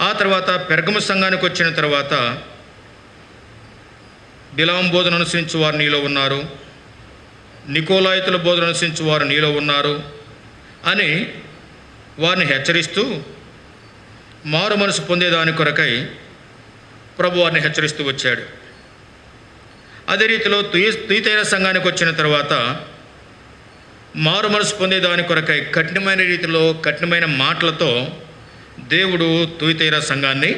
ఆ తర్వాత పెర్గము సంఘానికి వచ్చిన తర్వాత బిలాం బోధన అనుసరించి వారు నీలో ఉన్నారు, నికోలాయితుల బోధన అనుసరించి వారు నీలో ఉన్నారు అని వారిని హెచ్చరిస్తూ మారు మనసు పొందేదాని కొరకై ప్రభు వారిని హెచ్చరిస్తూ వచ్చాడు. అదే రీతిలో తుయతైర సంఘానికి వచ్చిన తర్వాత మారు మనసు పొందేదాని కొరకై కఠినమైన రీతిలో కఠినమైన మాటలతో దేవుడు తుయతైర సంఘాన్ని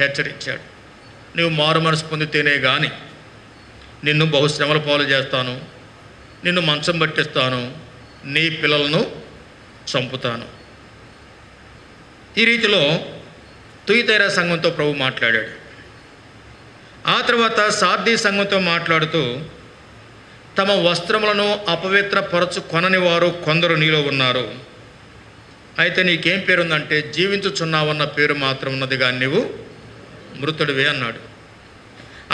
హెచ్చరించాడు. నువ్వు మారు మనసు పొందితేనే కానీ నిన్ను బహుశ్రమల పాలు చేస్తాను, నిన్ను మంచం పట్టిస్తాను, నీ పిల్లలను చంపుతాను. ఈ రీతిలో తుయతైర సంఘంతో ప్రభు మాట్లాడాడు. ఆ తర్వాత సార్దీ సంఘంతో మాట్లాడుతూ తమ వస్త్రములను అపవిత్రపరచు కొనని వారు కొందరు నీలో ఉన్నారు, అయితే నీకేం పేరుందంటే జీవించుచున్నావన్న పేరు మాత్రం ఉన్నది కానీ నీవు మృతుడివే అన్నాడు.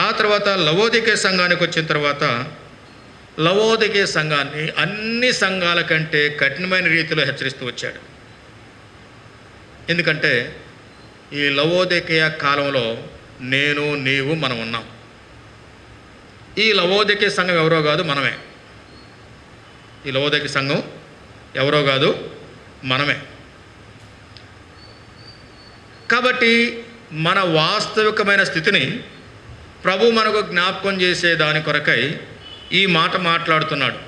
ఆ తర్వాత లవోదికే సంఘానికి వచ్చిన తర్వాత లవోదికే సంఘాన్ని అన్ని సంఘాల కంటే కఠినమైన రీతిలో హెచ్చరిస్తూ వచ్చాడు. ఎందుకంటే ఈ లవోదికేయ కాలంలో నేను నీవు మనం ఉన్నాం. ఈ లవోదికే సంఘం ఎవరో కాదు, మనమే. ఈ లవోదికే సంఘం ఎవరో కాదు, మనమే. కాబట్టి మన వాస్తవికమైన స్థితిని ప్రభు మనకు జ్ఞాపకం చేసే దాని కొరకై ఈ మాట మాట్లాడుతున్నాడు.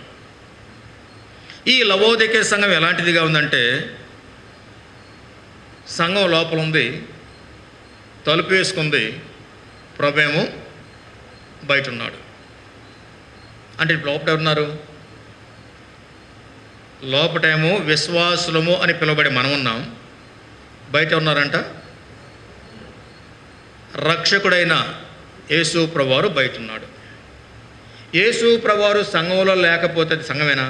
ఈ లవోదికే సంఘం ఎలాంటిదిగా ఉందంటే, సంఘం లోపల ఉంది, తలుపు వేసుకుంది, ప్రభేమో బయట ఉన్నాడు. అంటే లోపట ఉన్నారు, లోపటేమో విశ్వాసులము అని పిలువబడి మనం ఉన్నాం, బయట ఉన్నారంట రక్షకుడైన యేసు ప్రభువారు బయట ఉన్నాడు. యేసు ప్రభువారు సంఘంలో లేకపోతే అది సంఘమేనా?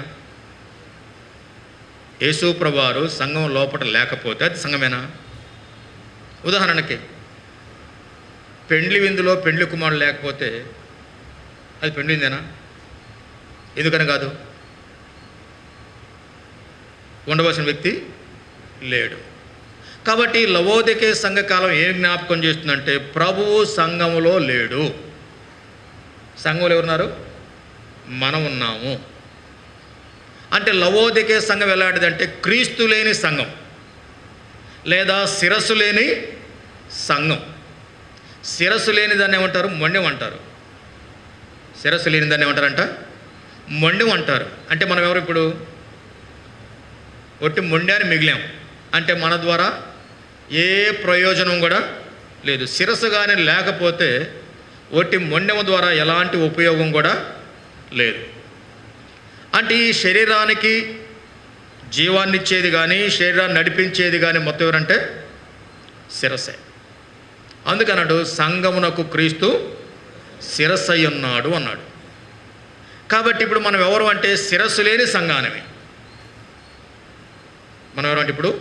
యేసు ప్రభువారు సంఘం లోపల లేకపోతే అది సంఘమేనా? ఉదాహరణకి పెండ్లి విందులో పెండ్లి కుమారుడు లేకపోతే అది పెండ్లి విందేనా? ఎందుకని కాదు? ఉండవలసిన వ్యక్తి లేడు. కాబట్టి లవోదికే సంఘకాలం ఏం జ్ఞాపకం చేస్తుందంటే ప్రభువు సంఘములో లేడు. సంఘంలో ఎవరున్నారు? మనం ఉన్నాము. అంటే లవోదికే సంఘం ఎలాంటిదంటే క్రీస్తు లేని సంఘం లేదా శిరస్సు లేని సంఘం. శిరస్సు లేని దాన్ని ఏమంటారు? మొండెం అంటారు. శిరస్సు లేని దాన్ని ఏమంటారంట? మొండెం అంటారు. అంటే మనం ఎవరు ఇప్పుడు ఒట్టి మొండాన్ని మిగిలాం అంటే మన ద్వారా ఏ ప్రయోజనం కూడా లేదు. శిరస్సు కానీ లేకపోతే ఒట్టి మొండెం ద్వారా ఎలాంటి ఉపయోగం కూడా లేదు. అంటే ఈ శరీరానికి జీవాన్ని ఇచ్చేది కానీ శరీరాన్ని నడిపించేది కానీ మొత్తం ఎవరంటే శిరస్సే. అందుకన్నాడు సంఘమునకు క్రీస్తు శిరస్సై ఉన్నాడు అన్నాడు. కాబట్టి ఇప్పుడు మనం ఎవరు అంటే శిరస్సు లేని సంఘానమే. మనం ఎవరంటే ఇప్పుడు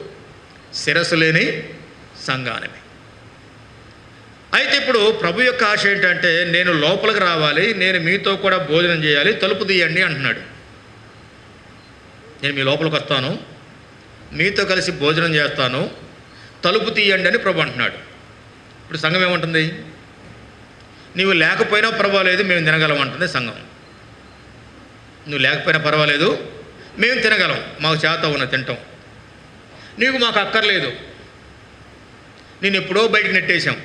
శిరస్సు లేని సంఘానమే. అయితే ఇప్పుడు ప్రభు యొక్క ఆశ ఏంటంటే నేను లోపలికి రావాలి, నేను మీతో కూడా భోజనం చేయాలి, తలుపు తీయండి అంటున్నాడు. నేను మీ లోపలికి వస్తాను, మీతో కలిసి భోజనం చేస్తాను, తలుపు తీయండి అని ప్రభు అంటున్నాడు. ఇప్పుడు సంఘం ఏమంటుంది? నీవు లేకపోయినా పర్వాలేదు, మేము తినగలం అంటుంది సంఘం. నువ్వు లేకపోయినా పర్వాలేదు, మేము తినగలం, మాకు చేత ఉన్న తింటాం, నీకు మాకు అక్కర్లేదు, నేను ఎప్పుడో బయటకు నెట్టేశాం,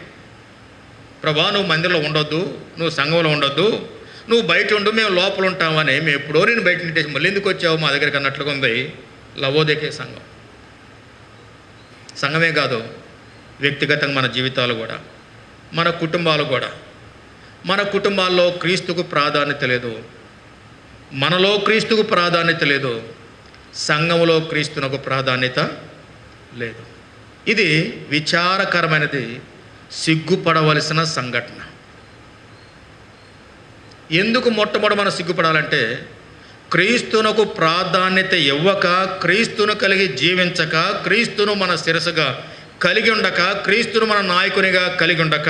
ప్రభా నువ్వు మందిరంలో ఉండొద్దు, నువ్వు సంఘంలో ఉండొద్దు, నువ్వు బయట ఉండు, మేము లోపల ఉంటామని మేము ఎప్పుడో నేను బయట నెట్టేసి మళ్ళీ ఎందుకు వచ్చావు మా దగ్గరికి అన్నట్లుగా ఉంది లవోదికే సంఘం. సంఘమే కాదు, వ్యక్తిగతంగా మన జీవితాలు కూడా, మన కుటుంబాలు కూడా. మన కుటుంబాల్లో క్రీస్తుకు ప్రాధాన్యత లేదు, మనలో క్రీస్తుకు ప్రాధాన్యత లేదు, సంఘములో క్రీస్తునకు ప్రాధాన్యత లేదు. ఇది విచారకరమైనది, సిగ్గుపడవలసిన సంఘటన. ఎందుకు మొట్టమొదటి మనం సిగ్గుపడాలంటే క్రీస్తునకు ప్రాధాన్యత ఇవ్వక, క్రీస్తును కలిగి జీవించక, క్రీస్తును మన శిరస్సుగా కలిగి ఉండక, క్రీస్తును మన నాయకునిగా కలిగి ఉండక,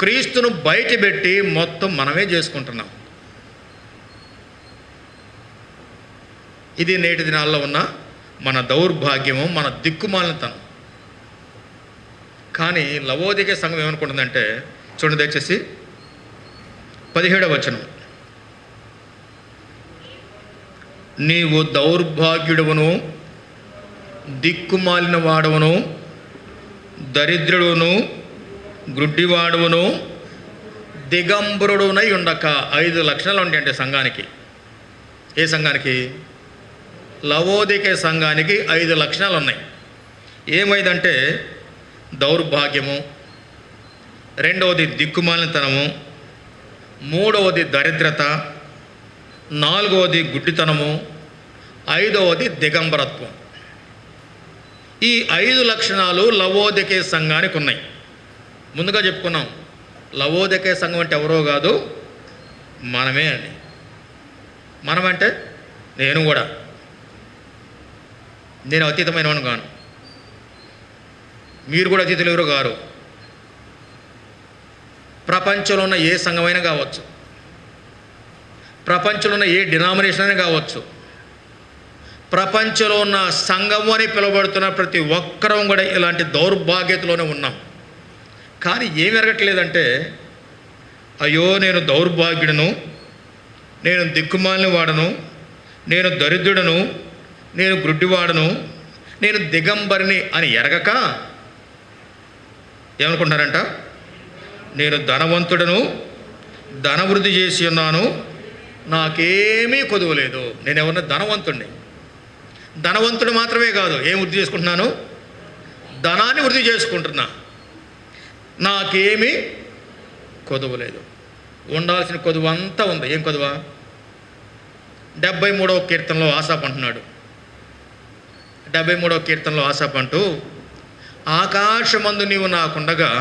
క్రీస్తును బయటపెట్టి మొత్తం మనమే చేసుకుంటున్నాం. ఇది నేటి దినాల్లో ఉన్న మన దౌర్భాగ్యము, మన దిక్కుమాలినతనం. కానీ లవోదికే సంఘం ఏమనుకుంటుందంటే, చూడండి దయచేసి 17వ వచనం, నీవు దౌర్భాగ్యుడవును, దిక్కుమాలిన వాడవును, దరిద్రుడును, గ్రుడ్డివాడవును, దిగంబరుడునై ఉండక. 5 లక్షణాలు ఉంటాయంటే సంఘానికి. ఏ సంఘానికి? లవోదికే సంఘానికి 5 లక్షణాలు ఉన్నాయి. ఏమైందంటే దౌర్భాగ్యము, రెండవది దిక్కుమాలినతనము, మూడవది దరిద్రత, నాలుగవది గుడ్డితనము, ఐదవది దిగంబరత్వం. ఈ 5 లక్షణాలు లవోదికే సంఘానికి ఉన్నాయి. ముందుగా చెప్పుకున్నాం, లవోదికే సంఘం అంటే ఎవరో కాదు, మనమే అండి. మనమంటే నేను కూడా. నేను అతీతమైనవాడు కాను, మీరు కూడా అతీతులు ఎవరు గారు. ప్రపంచంలో ఉన్న ఏ సంఘమైనా కావచ్చు, ప్రపంచంలో ఉన్న ఏ డినామినేషన్ అయినా కావచ్చు, ప్రపంచంలో ఉన్న సంఘము అని పిలువబడుతున్న ప్రతి ఒక్కరం కూడా ఇలాంటి దౌర్భాగ్యతలోనే ఉన్నాం. కానీ ఏమి ఎరగట్లేదంటే, అయ్యో నేను దౌర్భాగ్యుడను, నేను దిక్కుమాలిన వాడను, నేను దరిద్రుడను, నేను గ్రుడ్డివాడను, నేను దిగంబరిని అని ఎరగక ఏమనుకుంటున్నారంట, నేను ధనవంతుడను, ధనవృద్ధి చేసి ఉన్నాను, నాకేమీ కొదువలేదు. నేను ఎవరిని ధనవంతుడిని. ధనవంతుడు మాత్రమే కాదు, ఏం వృద్ధి చేసుకుంటున్నాను? ధనాన్ని వృద్ధి చేసుకుంటున్నా, నాకేమీ కొదువలేదు. ఉండాల్సిన కొదువు అంతా ఉంది. ఏం కొదువ? 73వ కీర్తనలో ఆసాపు అంటున్నాడు. 73వ కీర్తనలో ఆసాపు అంటూ, ఆకాశమందు నీవు నాకుండగా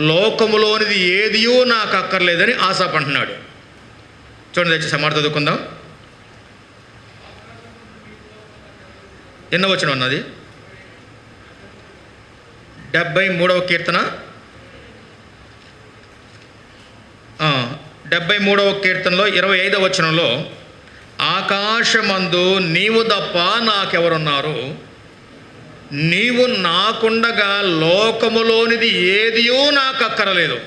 లోకములోనిది ఏదియూ నాకు అక్కర్లేదని ఆసాపు అంటున్నాడు. చూడండి, తెచ్చి సమార్థ చదువుకుందాం. ఎన్నో వచనం అన్నది? 73వ కీర్తన 73వ కీర్తనలో 25వ వచనంలో, ఆకాశమందు నీవు తప్ప నాకెవరున్నారు, నీవు నాకుండగా లోకములోనిది ఏదియూ నాకు అక్కరలేదు.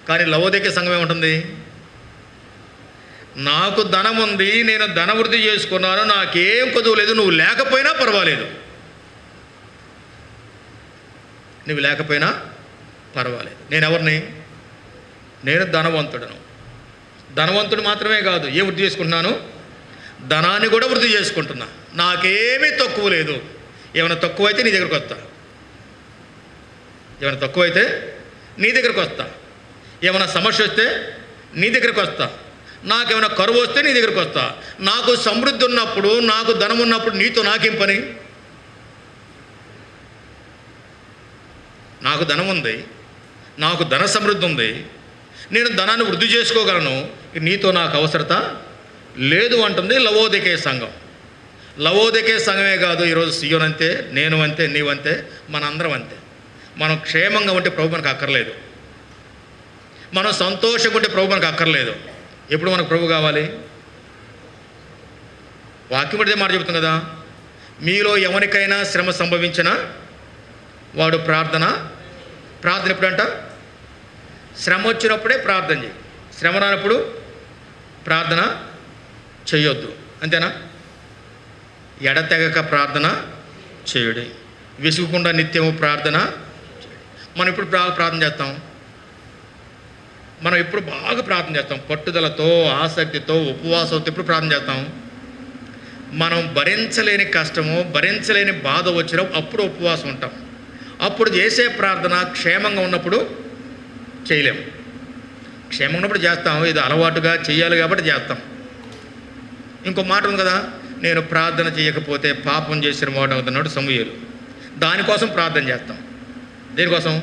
కానీ లవోదికే సంఘం ఏముంటుంది? నాకు ధనం ఉంది, నేను ధనవృద్ధి చేసుకున్నాను, నాకేం కొదువలేదు, నువ్వు లేకపోయినా పర్వాలేదు, నువ్వు లేకపోయినా పర్వాలేదు. నేను ఎవరిని? నేను ధనవంతుడను. ధనవంతుడు మాత్రమే కాదు, ఏ వృద్ధి చేసుకుంటున్నాను? ధనాన్ని కూడా వృద్ధి చేసుకుంటున్నా, నాకేమీ తక్కువ లేదు. ఏమైనా తక్కువైతే నీ దగ్గరకు వస్తా, ఏమైనా తక్కువైతే నీ దగ్గరకు వస్తా, ఏమైనా సమస్య వస్తే నీ దగ్గరకు వస్తా, నాకేమైనా కరువు వస్తే నీ దగ్గరకు వస్తా. నాకు సమృద్ధి ఉన్నప్పుడు, నాకు ధనం ఉన్నప్పుడు నీతో నాకేం పని? నాకు ధనం ఉంది, నాకు ధన సమృద్ధి ఉంది, నేను ధనాన్ని వృద్ధి చేసుకోగలను, నీతో నాకు అవసరత లేదు అంటుంది లవోదికే సంఘం. లవోదికే సంఘమే కాదు, ఈరోజు సియోన్ అంతే, నేను అంతే, నీవంతే, మనందరం అంతే. మనం క్షేమంగా ఉంటే ప్రభు మనకు అక్కర్లేదు, మనం సంతోషంగా ఉంటే ప్రభు మనకు అక్కర్లేదు. ఎప్పుడు మనకు ప్రభు కావాలి? వాక్యం పడితే మాట చెబుతుంది కదా, మీలో ఎవరికైనా శ్రమ సంభవించినా వాడు ప్రార్థన ఎప్పుడంట? శ్రమ వచ్చినప్పుడే ప్రార్థన చేయి, శ్రమ రానప్పుడు ప్రార్థన చేయొద్దు. అంతేనా? ఎడతెగక ప్రార్థన చేయుడి, విసుగకుండా నిత్యము ప్రార్థన. మనం ఇప్పుడు బాగా ప్రార్థన చేస్తాం, మనం ఎప్పుడు బాగా ప్రార్థన చేస్తాం, పట్టుదలతో, ఆసక్తితో, ఉపవాసంతో ఎప్పుడు ప్రార్థన చేస్తాం? మనం భరించలేని కష్టము, భరించలేని బాధ వచ్చినప్పుడు అప్పుడు ఉపవాసం ఉంటాం. అప్పుడు చేసే ప్రార్థన క్షేమంగా ఉన్నప్పుడు చేయలేము. క్షేమంగా ఉన్నప్పుడు చేస్తాం, ఇది అలవాటుగా చేయాలి కాబట్టి చేస్తాం. ఇంకో మాట ఉంది కదా, నేను ప్రార్థన చేయకపోతే పాపం చేసిన మాట అవుతున్నాడు సమూయేలు. దానికోసం ప్రార్థన చేస్తాం. దేనికోసం?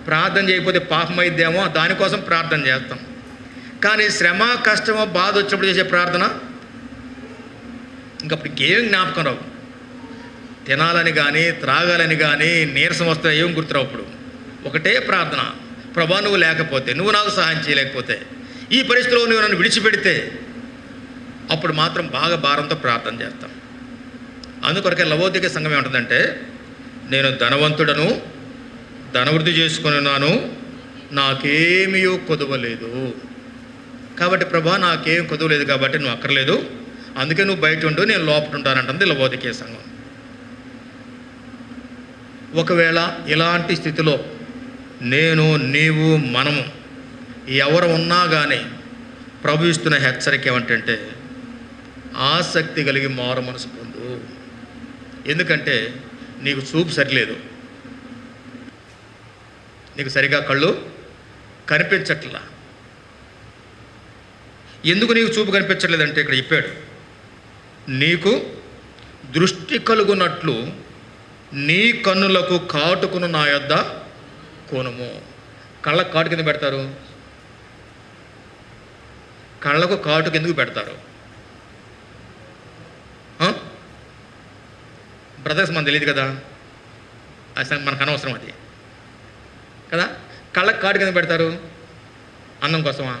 ప్రార్థన చేయకపోతే పాపం అయిద్దేమో, దానికోసం ప్రార్థన చేస్తాం. కానీ శ్రమ, కష్టమో, బాధ వచ్చినప్పుడు చేసే ప్రార్థన ఇంకప్పుడు ఏం జ్ఞాపకం రావు. తినాలని కానీ, త్రాగాలని కానీ, నీరసం వస్తే ఏం గుర్తురావు. అప్పుడు ఒకటే ప్రార్థన, ప్రభా నువ్వు లేకపోతే, నువ్వు నాకు సహాయం చేయలేకపోతే, ఈ పరిస్థితిలో నువ్వు నన్ను విడిచిపెడితే, అప్పుడు మాత్రం బాగా భారంతో ప్రార్థన చేస్తాం. అందుకొరకే లవోదికే సంఘం ఏముంటుందంటే, నేను ధనవంతుడను, ధనవృద్ధి చేసుకుని ఉన్నాను, నాకేమీ కొదవలేదు. కాబట్టి ప్రభా నాకేం కొదవలేదు కాబట్టి నువ్వు అక్కర్లేదు, అందుకే నువ్వు బయట ఉండు, నేను లోపల ఉంటానంటుంది లవోదికీయ సంఘం. ఒకవేళ ఇలాంటి స్థితిలో నేను, నీవు, మనము ఎవరు ఉన్నా కానీ ప్రభు ఇస్తున్న హెచ్చరిక ఏమంటే ఆసక్తి కలిగి మారు మనసు పొందు. ఎందుకంటే నీకు చూపు సరిలేదు, నీకు సరిగా కళ్ళు కనిపించట్లా. ఎందుకు నీకు చూపు కనిపించట్లేదంటే ఇక్కడ చెప్పాడు, నీకు దృష్టి కలుగునట్లు నీ కన్నులకు కాటుకును నా యొద్ద కొనుము. కళ్ళకు కాటు కింద పెడతారు, కళ్ళకు కాటుకు ఎందుకు పెడతారు? బ్రదర్స్ మనకు తెలియదు కదా, అసలు మనకు అనవసరం అది కదా. కళ్ళకు కాటు కింద పెడతారు అందం కోసమా?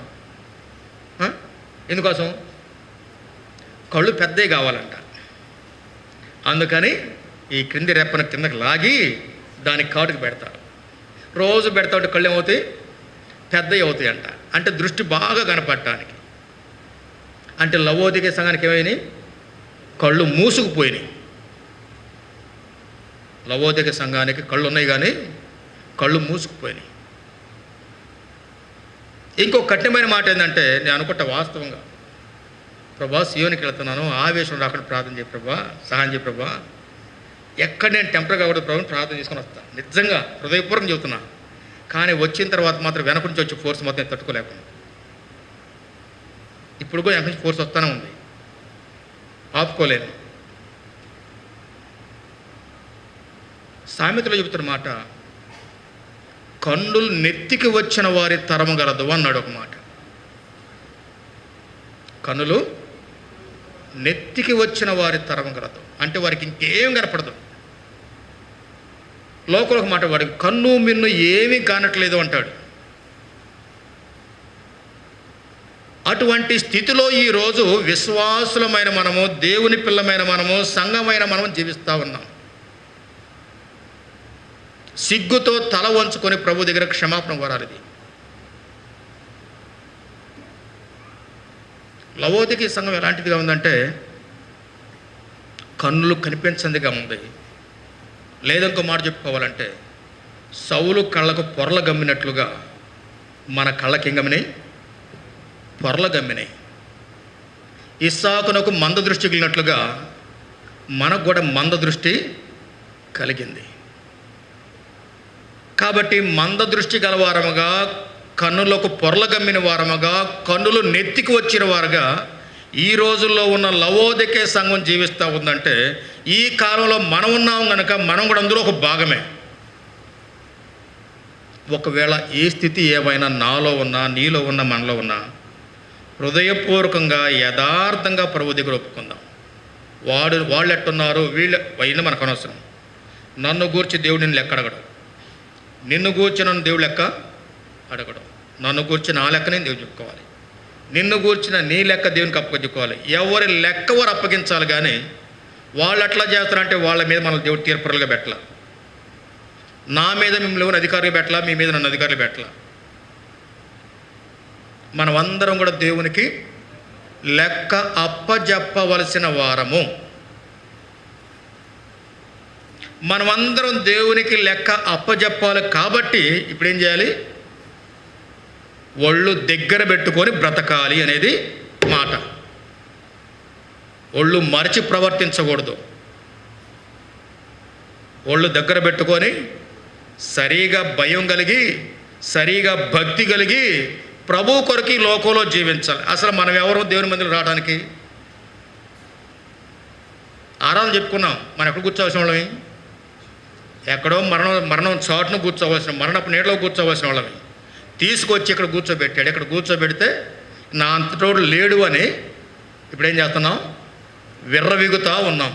ఎందుకోసం? కళ్ళు పెద్దవి కావాలంట. అందుకని ఈ క్రింది రెప్పన కిందకి లాగి దానికి కాటుకు పెడతారు. రోజు పెడతా ఉంటే కళ్ళు ఏమవుతాయి? పెద్దవి అవుతాయి అంట. అంటే దృష్టి బాగా కనపడటానికి. అంటే లవోదికీయ సంఘానికి ఏమైనాయి? కళ్ళు మూసుకుపోయినాయి. లవోదికీయ సంఘానికి కళ్ళు ఉన్నాయి కానీ కళ్ళు మూసుకుపోయినాయి. ఇంకో కఠినమైన మాట ఏంటంటే, నేను అనుకుంటా వాస్తవంగా, ప్రభా సియోనికి వెళ్తున్నాను, ఆవేశం రాకుండా ప్రార్థన చేయ ప్రభా, సహాయం చేయ ప్రభా, ఎక్కడ నేను టెంపర్ కాకూడదు ప్రభు ప్రార్థన చేసుకొని వస్తాను. నిజంగా హృదయపూర్వకం చెబుతున్నా. కానీ వచ్చిన తర్వాత మాత్రం వెనక నుంచి వచ్చే ఫోర్స్ మొత్తం నేను తట్టుకోలేకుండా, ఇప్పుడు కూడా వెనక నుంచి ఫోర్స్ వస్తూనే ఉంది, ఆపుకోలేను. సామెతలో చెబుతున్న మాట, కన్నులు నెత్తికి వచ్చిన వారి తరము గలదు అన్నాడు ఒక మాట. కన్నులు నెత్తికి వచ్చిన వారి తరము గలదు అంటే వారికి ఇంకేం కనపడదు. లోకల్ ఒక మాట, వాడికి కన్ను మిన్ను ఏమీ కానట్లేదు అంటాడు. అటువంటి స్థితిలో ఈరోజు విశ్వాసులమైన మనము, దేవుని పిల్లమైన మనము, సంఘమైన మనము జీవిస్తూ ఉన్నాం. సిగ్గుతో తల వంచుకొని ప్రభు దగ్గర క్షమాపణ కోరాలి. లవోదికీయ సంఘం ఎలాంటిదిగా ఉందంటే కన్నులు కనిపించందిగా ఉంది. లేదంకో మాట చెప్పుకోవాలంటే, సౌలు కళ్ళకు పొరల గమ్మినట్లుగా మన కళ్ళకి ఏం గమ్మినాయి? పొరల గమ్మినాయి. ఇస్సాకునకు మంద దృష్టి కలిగినట్లుగా మనకు కూడా మంద దృష్టి కలిగింది. కాబట్టి మంద దృష్టి గలవారముగా, కన్నులకు పొరల గమ్మిన వారముగా, కన్నులు నెత్తికి వచ్చిన వారుగా ఈ రోజుల్లో ఉన్న లవోదికీయ సంఘం జీవిస్తూ ఉందంటే, ఈ కాలంలో మనం ఉన్నాం కనుక మనం కూడా అందులో ఒక భాగమే. ఒకవేళ ఏ స్థితి ఏమైనా నాలో ఉన్నా, నీలో ఉన్నా, మనలో ఉన్నా, హృదయపూర్వకంగా యథార్థంగా ప్రభు దగ్గర ఒప్పుకుందాం. వాళ్ళు ఎట్టున్నారు, వీళ్ళు మనకు అనవసరం. నన్ను గూర్చి దేవుడు నిన్ను లెక్క అడగడం, నిన్ను గూర్చిన దేవుడు లెక్క అడగడం, నన్ను గూర్చిన నా లెక్క నేను దేవుడు చెప్పుకోవాలి, నిన్ను గూర్చిన నీ లెక్క దేవునికి అప్పగించుకోవాలి. ఎవరి లెక్క వారు అప్పగించాలి. కానీ వాళ్ళు అట్లా చేస్తారంటే వాళ్ళ మీద మన దేవుడు తీర్పరులుగా పెట్టాల. నా మీద మిమ్మల్ని అధికారులు పెట్టాల, మీ మీద నన్ను అధికారులు పెట్టాల. మనమందరం కూడా దేవునికి లెక్క అప్పజెప్పవలసిన వారము. మనమందరం దేవునికి లెక్క అప్పజెప్పాలి. కాబట్టి ఇప్పుడు ఏం చేయాలి? ఒళ్ళు దగ్గర పెట్టుకొని బ్రతకాలి అనేది మాట. ఒళ్ళు మరచి ప్రవర్తించకూడదు. ఒళ్ళు దగ్గర పెట్టుకొని సరిగా భయం కలిగి, సరిగా భక్తి కలిగి ప్రభు కొరకు లోకంలో జీవించాలి. అసలు మనం ఎవరు దేవుని మందిరం రావడానికి? ఆరాధన చెప్పుకున్నాం, మనం ఎక్కడ కూర్చోవలసిన వాళ్ళమి? ఎక్కడో మరణం చాటును కూర్చోవలసిన, మరణపు నీడలో కూర్చోవలసిన వాళ్ళమి తీసుకొచ్చి ఇక్కడ కూర్చోబెట్టాడు. ఇక్కడ కూర్చోబెడితే నా అంతటోడు లేడు అని ఇప్పుడు ఏం చేస్తున్నాం? విర్రవిగుతా ఉన్నాం.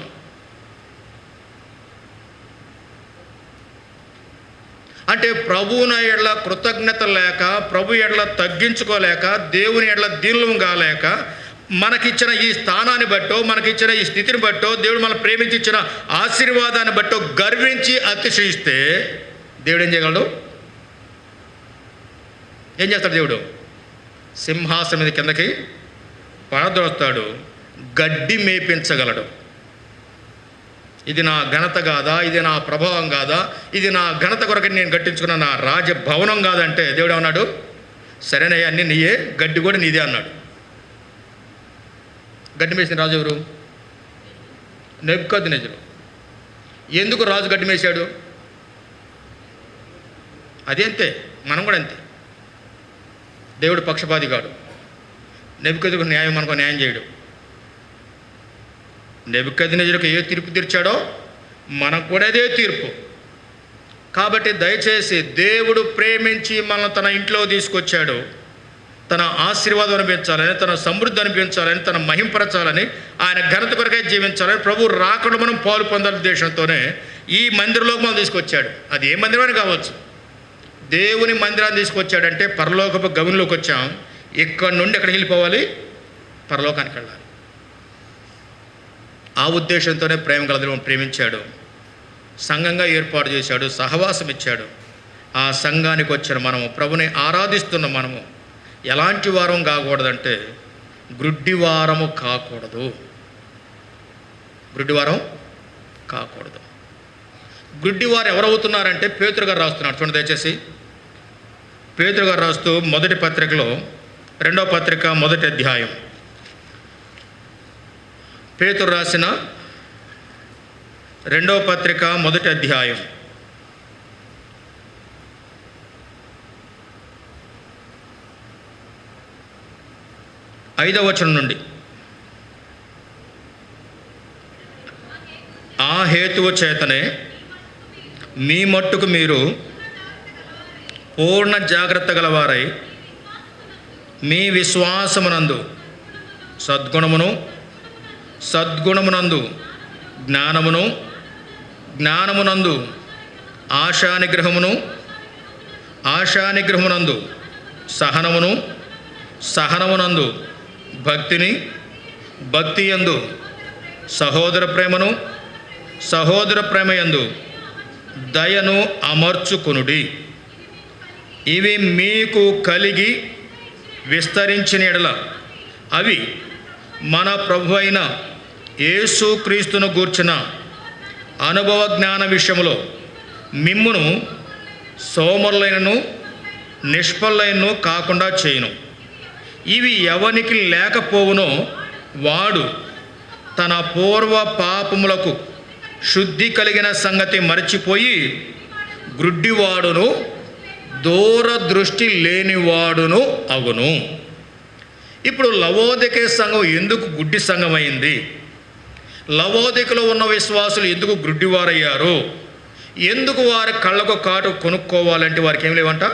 అంటే ప్రభువున ఎడల కృతజ్ఞత లేక, ప్రభు ఎడల తగ్గించుకోలేక, దేవుని ఎడల దీనులం కాలేక, మనకిచ్చిన ఈ స్థానాన్ని బట్టో, మనకిచ్చిన ఈ స్థితిని బట్టో, దేవుడు మనం ప్రేమించి ఇచ్చిన ఆశీర్వాదాన్ని బట్టో గర్వించి అతిశయిస్తే దేవుడు ఏం చేయగలడు? ఏం చేస్తాడు దేవుడు? సింహాసనం మీద కిందకి పడద్రోస్తాడు, గడ్డి మేపించగలడు. ఇది నా ఘనత కాదా, ఇది నా ప్రభావం కాదా, ఇది నా ఘనత కొరకు నేను కట్టించుకున్న నా రాజభవనం కాదంటే దేవుడు అన్నాడు, సరేనయ్యా అన్నీ నీయే, గడ్డి కూడా నీదే అన్నాడు. గడ్డి మేసిన రాజు ఎవరు? నెబుకద్నెజరు. ఎందుకు రాజు గడ్డి మేశాడు? అది అంతే, మనం కూడా అంతే. దేవుడు పక్షపాతి కాడు. నెబుకద్నెజరుకు న్యాయం మనకు న్యాయం చేయడు. నెబుకద్నెజరుకు ఏ తీర్పు తీర్చాడో మనకు కూడా అదే తీర్పు. కాబట్టి దయచేసి దేవుడు ప్రేమించి మనల్ని తన ఇంట్లో తీసుకొచ్చాడు, తన ఆశీర్వాదం అనిపించాలని, తన సమృద్ధి అనిపించాలని, తన మహింపరచాలని, ఆయన ఘనత కొరకే జీవించాలని, ప్రభు రాకుండా మనం పాలు పొందాల ఉద్దేశంతోనే ఈ మందిరంలోకి మనం తీసుకొచ్చాడు. అది ఏ మందిరమైనా కావచ్చు. దేవుని మందిరాన్ని తీసుకొచ్చాడంటే పరలోకపు గమనంలోకి వచ్చాం. ఇక్కడి నుండి ఎక్కడికి వెళ్ళిపోవాలి? పరలోకానికి వెళ్ళాలి. ఆ ఉద్దేశంతోనే ప్రేమ గల దేవుడు ప్రేమించాడు, సంఘంగా ఏర్పాటు చేశాడు, సహవాసం ఇచ్చాడు. ఆ సంఘానికి వచ్చిన మనము, ప్రభుని ఆరాధిస్తున్న మనము ఎలాంటి వారం కాకూడదంటే గ్రుడ్డివారము కాకూడదు. గ్రుడ్డివారం కాకూడదు. గ్రుడ్డివారు ఎవరవుతున్నారంటే పేతురు గారు రాస్తున్నారు. చూడండి దయచేసి, పేతురు గారు రాస్తూ మొదటి పత్రికలో 2వ పత్రిక 1వ అధ్యాయం, పేతురు రాసిన 2వ పత్రిక 1వ అధ్యాయం 5వ వచనం నుండి, ఆ హేతువు చేతనే మీ మట్టుకు మీరు పూర్ణ జాగ్రత్త గలవారై మీ విశ్వాసమునందు సద్గుణమునందు జ్ఞానమునందు ఆశానిగ్రహమునందు సహనమునందు భక్తియందు సహోదర ప్రేమయందు దయను అమర్చుకొనుడి. ఇవి మీకు కలిగి విస్తరించిన ఎడల అవి మన ప్రభు అయిన యేసుక్రీస్తును గూర్చిన అనుభవ జ్ఞాన విషయంలో మిమ్మును సోమరులైనను నిష్ఫలైనను కాకుండా చేయును. ఇవి ఎవనికి లేకపోవునో వాడు తన పూర్వ పాపములకు శుద్ధి కలిగిన సంగతి మరచిపోయి గ్రుడ్డివాడును దూరదృష్టి లేనివాడును అగును. ఇప్పుడు లవోదికే సంఘం ఎందుకు గుడ్డి సంఘం అయింది? లవోదికలో ఉన్న విశ్వాసులు ఎందుకు గ్రుడ్డివారయ్యారు? ఎందుకు వారి కళ్ళకు కాటు కొనుక్కోవాలంటే వారికి ఏం లేవంట?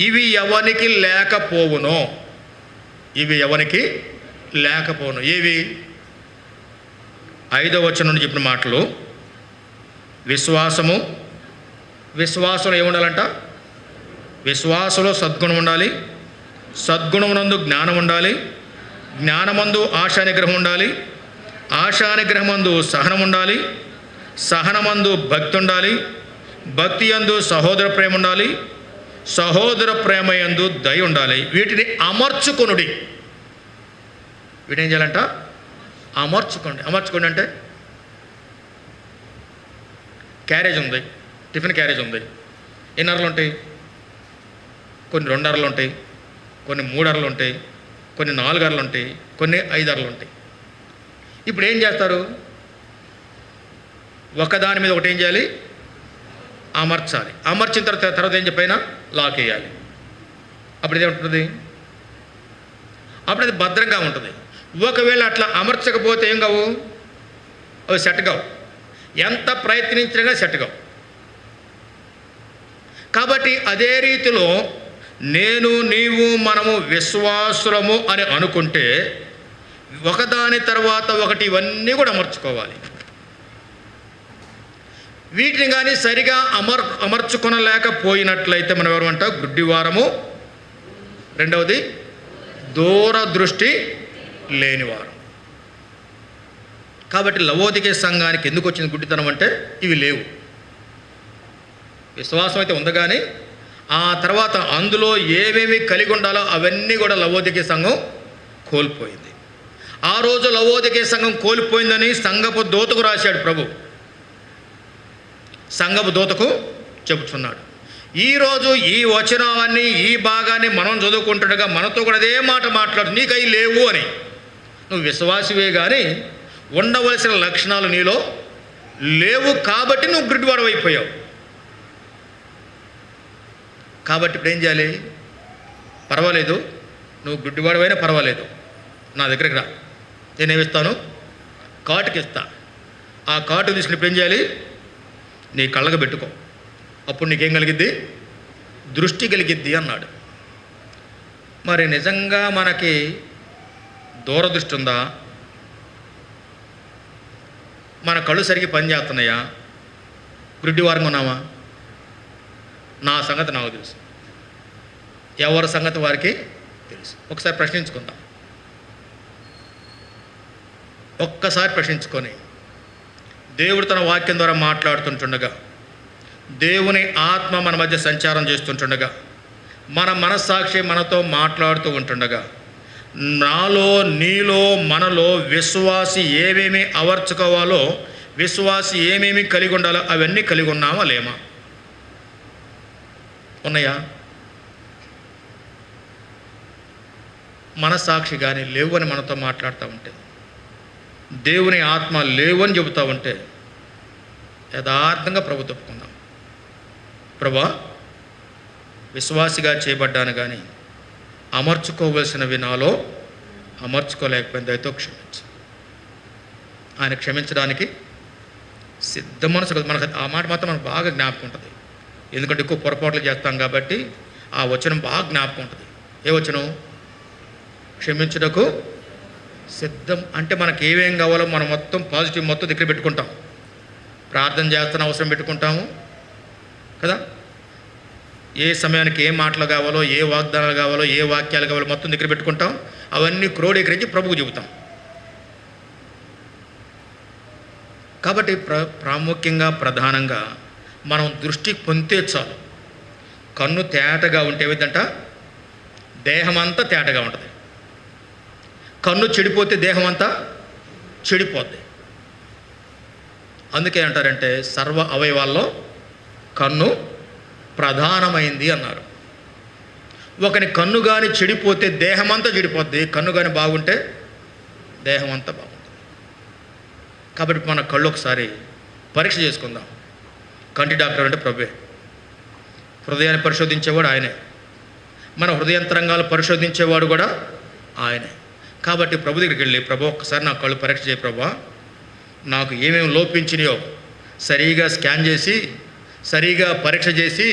ఇవి ఎవనికి లేకపోవునో. ఏవి? 5వ వచనం నుండి చెప్పిన మాటలు. విశ్వాసంలో ఏముండాలంట? విశ్వాసంలో సద్గుణం ఉండాలి, సద్గుణమునందు జ్ఞానం ఉండాలి, జ్ఞానమందు ఆశానిగ్రహం ఉండాలి, ఆశానిగ్రహమందు సహనం ఉండాలి, సహనమందు భక్తి ఉండాలి, భక్తి యందు సహోదర ప్రేమ ఉండాలి, సహోదర ప్రేమ యందు దయ ఉండాలి. వీటిని అమర్చుకొనుడి. వీటిని ఏం చేయాలంట? అమర్చుకోండి అంటే క్యారేజ్ ఉంది, టిఫిన్ క్యారేజ్ ఉంది. ఎన్ని అరలు ఉంటాయి? కొన్ని 2 అరలు ఉంటాయి, కొన్ని 3 అరలు ఉంటాయి, కొన్ని 4 అరలు ఉంటాయి, కొన్ని 5 అరలు ఉంటాయి. ఇప్పుడు ఏం చేస్తారు? ఒకదాని మీద ఒకటి ఏం చేయాలి? అమర్చాలి. అమర్చిన తర్వాత ఏం చెప్పైనా లాక్ వేయాలి. అప్పుడు ఏముంటుంది? అప్పుడు అది భద్రంగా ఉంటుంది. ఒకవేళ అట్లా అమర్చకపోతే ఏం కావు? అవి సెట్ కావు. ఎంత ప్రయత్నించినా సెట్ కావు. కాబట్టి అదే రీతిలో నేను, నీవు, మనము విశ్వాసులము అని అనుకుంటే ఒకదాని తర్వాత ఒకటి ఇవన్నీ కూడా అమర్చుకోవాలి. వీటిని కానీ సరిగా అమర్చుకొనలేకపోయినట్లయితే మనం ఎవరమంట? గుడ్డివారము. రెండవది దూరదృష్టి లేనివారు. కాబట్టి లవోదికే సంఘానికి ఎందుకు వచ్చింది గుడ్డితనం అంటే ఇవి లేవు. విశ్వాసం అయితే ఉంది, కానీ ఆ తర్వాత అందులో ఏమేమి కలిగి ఉండాలో అవన్నీ కూడా లవోదికే సంఘం కోల్పోయింది. ఆ రోజు లవోదికే సంఘం కోల్పోయిందని సంఘపు దూతకు రాశాడు ప్రభు. సంఘపు దూతకు చెబుతున్నాడు. ఈరోజు ఈ వచనాన్ని, ఈ భాగాన్ని మనం చదువుకుంటుండగా మనతో కూడా అదే మాట మాట్లాడు, నీకు అవి లేవు అని. నువ్వు విశ్వాసివే కానీ ఉండవలసిన లక్షణాలు నీలో లేవు కాబట్టి నువ్వు గుడ్డివాడవైపోయావు. కాబట్టి ఇప్పుడు ఏం చేయాలి? పర్వాలేదు, నువ్వు గుడ్డివాడవైనా పర్వాలేదు, నా దగ్గరికి రా, నేనేమిస్తాను? కాటుకి ఇస్తా. ఆ కాటు తీసుకుని ఇప్పుడు ఏం చేయాలి? నీ కళ్ళకు పెట్టుకో, అప్పుడు నీకేం కలిగిద్ది? దృష్టి కలిగిద్ది అన్నాడు. మరి నిజంగా మనకి దూరదృష్టి ఉందా? మన కళ్ళు సరిగ్గా పనిచేస్తున్నాయా? గుడ్డివారంగా ఉన్నామా? నా సంగతి నాకు తెలుసు, ఎవరి సంగతి వారికి తెలుసు. ఒకసారి ప్రశ్నించుకుందాం. ఒక్కసారి ప్రశ్నించుకొని, దేవుడు తన వాక్యం ద్వారా మాట్లాడుతుంటుండగా, దేవుని ఆత్మ మన మధ్య సంచారం చేస్తుంటుండగా, మన మనస్సాక్షి మనతో మాట్లాడుతూ ఉంటుండగా, నాలో, నీలో, మనలో విశ్వాసి ఏమేమి అమర్చుకోవాలో, విశ్వాసి ఏమేమి కలిగి ఉండాలో అవన్నీ కలిగి ఉన్నామా లేమా? ఉన్నాయా? మనస్సాక్షి కానీ లేవు అని మనతో మాట్లాడుతూ ఉంటే, దేవుని ఆత్మ లేవు అని చెబుతూ ఉంటే యథార్థంగా ప్రభు తప్పుకుందాం. ప్రభా, విశ్వాసిగా చేయబడ్డాను కానీ అమర్చుకోవలసినవి నాలో అమర్చుకోలేకపోయింది, దయతో క్షమించు. ఆయన క్షమించడానికి సిద్ధ మనసు. మనకు ఆ మాట మాత్రం మనకు బాగా జ్ఞాపకం ఉంటుంది, ఎందుకంటే ఎక్కువ పొరపాట్లు చేస్తాం కాబట్టి ఆ వచనం బాగా జ్ఞాపకం ఉంటుంది. ఏ వచనం? క్షమించుటకు సిద్ధం. అంటే మనకు ఏమేం కావాలో మనం మొత్తం పాజిటివ్ మొత్తం దగ్గర పెట్టుకుంటాం. ప్రార్థన చేస్తున్న అవసరం పెట్టుకుంటాము కదా, ఏ సమయానికి ఏ మాటలు కావాలో, ఏ వాగ్దానాలు కావాలో, ఏ వాక్యాలు కావాలో మొత్తం దగ్గర పెట్టుకుంటాం. అవన్నీ క్రోడీకరించి ప్రభువుకు చెబుతాం. కాబట్టి ప్రాముఖ్యంగా, ప్రధానంగా మనం దృష్టి పొందితే చాలు. కన్ను తేటగా ఉంటే ఏమిటంట? దేహం అంతా తేటగా ఉంటుంది. కన్ను చెడిపోతే దేహం అంతా చెడిపోద్ది. అందుకే అంటారంటే సర్వ అవయవాల్లో కన్ను ప్రధానమైంది అన్నారు. ఒకని కన్ను కానీ చెడిపోతే దేహం అంతా చెడిపోద్ది, కన్ను కానీ బాగుంటే దేహం అంతా బాగుంటుంది. కాబట్టి మన కళ్ళు ఒకసారి పరీక్ష చేసుకుందాం. కంటి డాక్టర్ అంటే ప్రభువే, హృదయాన్ని పరిశోధించేవాడు ఆయనే, మన హృదయంతరంగాలు పరిశోధించేవాడు కూడా ఆయనే. కాబట్టి ప్రభు దగ్గరికి వెళ్ళి, ప్రభు ఒక్కసారి నా కళ్ళు పరీక్ష చేయి ప్రభా, నాకు ఏమేమి లోపించినాయో సరిగా స్కాన్ చేసి, సరిగా పరీక్ష చేసి,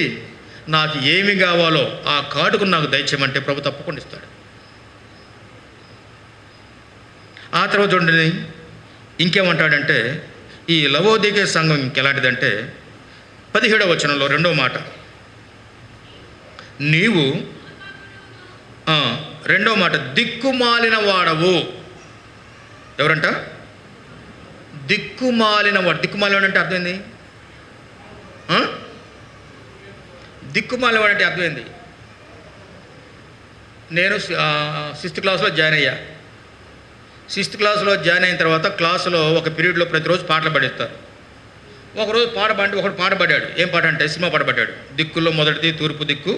నాకు ఏమి కావాలో ఆ కార్డుకు నాకు దయచేయమంటే ప్రభు తప్పకుండా ఇస్తాడు. ఆ తర్వాత చూడండి ఇంకేమంటాడంటే, ఈ లవోదికే సంఘం ఇంకెలాంటిదంటే 17వ వచనంలో 2వ మాట, నీవు 2వ మాట దిక్కుమాలిన వాడవు. ఎవరంట? దిక్కుమాలిన వాడు. దిక్కుమాలిన వాడు అంటే అర్థమైంది? దిక్కుమాలిన వాడు అంటే అర్థమైంది. నేను 6th క్లాస్లో జాయిన్ అయ్యా. 6th క్లాస్లో జాయిన్ అయిన తర్వాత క్లాసులో ఒక పీరియడ్లో ప్రతిరోజు పాటలు పాడిస్తారు. ఒకరోజు ఒకడు పాట పాడాడు. ఏం పాట అంటే సినిమా పాట పాడాడు. దిక్కుల్లో మొదటిది తూర్పు దిక్కు,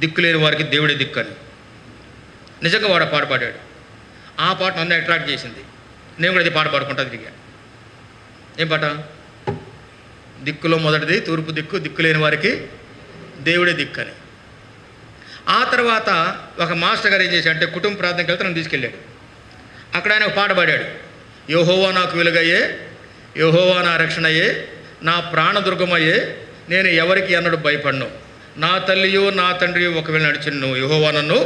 దిక్కు లేని వారికి దేవుడే దిక్కు అని. నిజంగా వాడు పాట పాడాడు. ఆ పాట నన్ను అట్రాక్ట్ చేసింది. నేను కూడా అది పాట పాడుకుంటా తిరిగా. ఏం పాట? దిక్కులో మొదటిది తూర్పు దిక్కు, దిక్కు లేని వారికి దేవుడే దిక్కు అని. ఆ తర్వాత ఒక మాస్టర్ గారు ఏం చేశాడు అంటే, కుటుంబ ప్రార్థనకి వెళ్తే నన్ను తీసుకెళ్ళాడు. అక్కడ ఆయన ఒక పాట పాడాడు. యెహోవా నాకు వెలుగయ్యే, యెహోవా నా రక్షణయే, నా ప్రాణదుర్గమయ్యే, నేను ఎవరికి అన్నడు భయపడను, నా తల్లియో నా తండ్రియో ఒకవేళ నడిచిను, యెహోవా నన్ను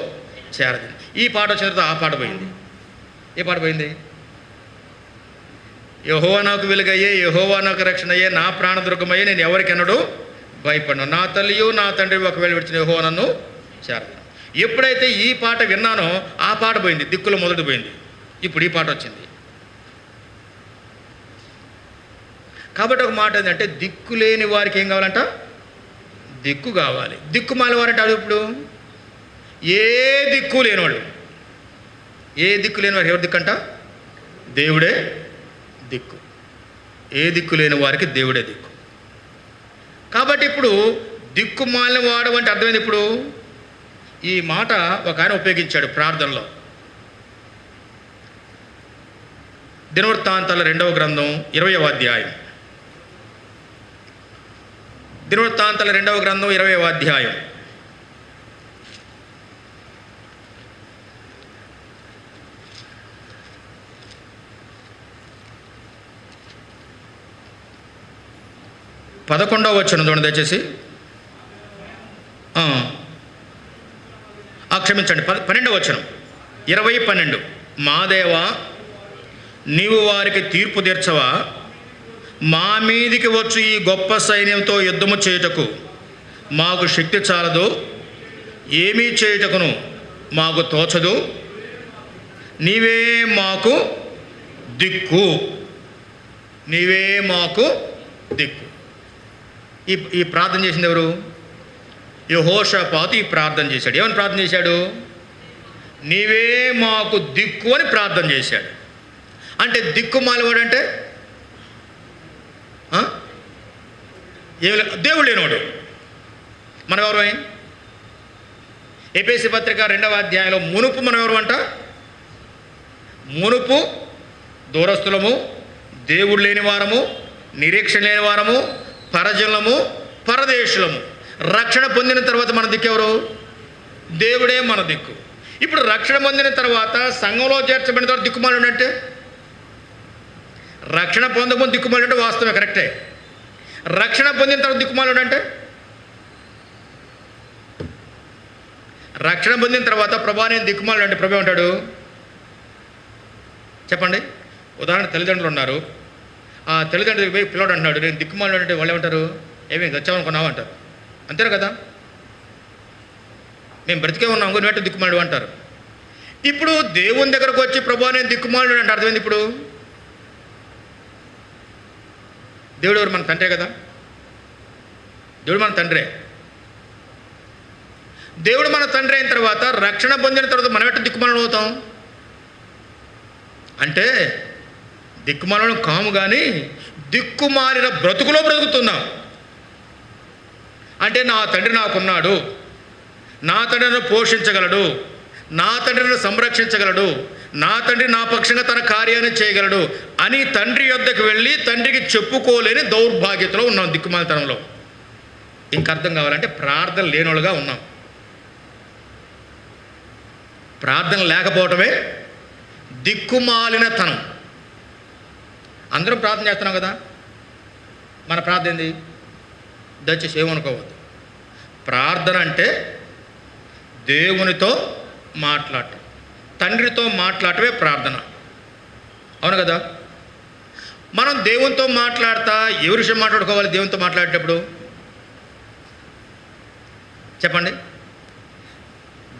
చేరదు. ఈ పాట వచ్చిన తర్వాత ఆ పాట పోయింది. ఏ పాట పోయింది? యెహోవా నాకు వెలుగయ్యే, యెహోవా నాకు రక్షణయే, నా ప్రాణదుర్గమయ్యే, నేను ఎవరికి అన్నడు భయపడను, నా తల్లియో నా తండ్రి ఒకవేళ విడిచిన యెహోవా నన్ను చేరదు. ఎప్పుడైతే ఈ పాట విన్నానో ఆ పాట పోయింది, దిక్కులో మొదటి పోయింది. ఇప్పుడు ఈ పాట వచ్చింది. కాబట్టి ఒక మాట ఏంటంటే, దిక్కు లేని వారికి ఏం కావాలంట? దిక్కు కావాలి. దిక్కుమాలి వారంటే అది ఇప్పుడు ఏ దిక్కు లేనివాడు. ఏ దిక్కు లేని వారికి ఎవరి దిక్కంట? దేవుడే దిక్కు. ఏ దిక్కు లేని వారికి దేవుడే దిక్కు. కాబట్టి ఇప్పుడు దిక్కుమాలిన వాడు అంటే అర్థమైంది. ఇప్పుడు ఈ మాట ఒక ఆయన ఉపయోగించాడు ప్రార్థనలో. దినవృత్తాంతాల 2వ గ్రంథం 20వ అధ్యాయం. దినవృత్తాంతాల 2వ గ్రంథం 20వ అధ్యాయం. పదకొండవ వచనం చూడండి దయచేసి. క్షమించండి, 12వ వచనం. 20:12. మా దేవా, నీవు వారికి తీర్పు తీర్చవా? మా మీదికి వచ్చి ఈ గొప్ప సైన్యంతో యుద్ధము చేయుటకు మాకు శక్తి చాలదు. ఏమీ చేయుటకును మాకు తోచదు. నీవే మాకు దిక్కు. నీవే మాకు దిక్కు. ఈ ప్రార్థన చేసింది ఎవరు? యెహోషాపాతు ఈ ప్రార్థన చేశాడు. ఏమని ప్రార్థన చేశాడు? నీవే మాకు దిక్కు అని ప్రార్థన చేశాడు. అంటే దిక్కు మాలివాడు అంటే దేవుడు లేనివాడు. మనం ఎవరు? ఎఫెసీ పత్రిక 2వ అధ్యాయంలో మునుపు మనం ఎవరు అంట? మునుపు దూరస్తులము, దేవుడు లేని వారము, నిరీక్షణ లేని వారము, పరజనులము, పరదేశులము. రక్షణ పొందిన తర్వాత మన దిక్కు ఎవరు? దేవుడే మన దిక్కు. ఇప్పుడు రక్షణ పొందిన తర్వాత సంఘంలో చేర్చబడిన తర్వాత దిక్కుమాలుడు అంటే, రక్షణ పొందకుండా దిక్కుమాలుడు అంటే వాస్తవమే, కరెక్టే. రక్షణ పొందిన తర్వాత దిక్కుమాలుడు అంటే, రక్షణ పొందిన తర్వాత ప్రభా నేను దిక్కుమాలుడు అంటే ప్రభు ఉంటాడు. చెప్పండి. ఉదాహరణ తల్లిదండ్రులు ఉన్నారు. ఆ తల్లిదండ్రులు పోయి పిల్లడు అంటున్నాడు నేను దిక్కుమాలుడు అంటే వాళ్ళు ఏమంటారు? ఏమీ వచ్చామనుకున్నావు అంటారు. అంతేనా కదా? మేము బ్రతికే ఉన్నాం నువ్వు ఎట్టు దిక్కుమాలుడు అంటారు. ఇప్పుడు దేవుని దగ్గరకు వచ్చి ప్రభా నేను దిక్కుమాలుడు అంటే అర్థమైంది. ఇప్పుడు దేవుడు ఎవరు? మన తండ్రే కదా. దేవుడు మన తండ్రే. దేవుడు మన తండ్రి అయిన తర్వాత రక్షణ పొందిన తర్వాత మనం ఎట్టు దిక్కుమాలుడు అవుతాం అంటే, దిక్కుమాలడం కాము కానీ దిక్కుమాలిన బ్రతుకులో బ్రతుకుతున్నాం. అంటే నా తండ్రి నాకున్నాడు, నా తండ్రిని పోషించగలడు, నా తండ్రిని సంరక్షించగలడు, నా తండ్రి నా పక్షంగా తన కార్యాన్ని చేయగలడు అని తండ్రి యొద్దకు వెళ్ళి తండ్రికి చెప్పుకోలేని దౌర్భాగ్యతలో ఉన్నాం, దిక్కుమాలితనంలో. ఇంక అర్థం కావాలంటే ప్రార్థన లేనోళ్ళుగా ఉన్నాం. ప్రార్థన లేకపోవటమే దిక్కుమాలినతనం. అందరం ప్రార్థన చేస్తున్నాం కదా. మన ప్రార్థన ఏంది? దయచేసి ఏమనుకోవద్దు. ప్రార్థన అంటే దేవునితో మాట్లాడటం, తండ్రితో మాట్లాడటమే ప్రార్థన. అవును కదా. మనం దేవునితో మాట్లాడతా ఎవరి విషయం మాట్లాడుకోవాలి? దేవునితో మాట్లాడేటప్పుడు చెప్పండి.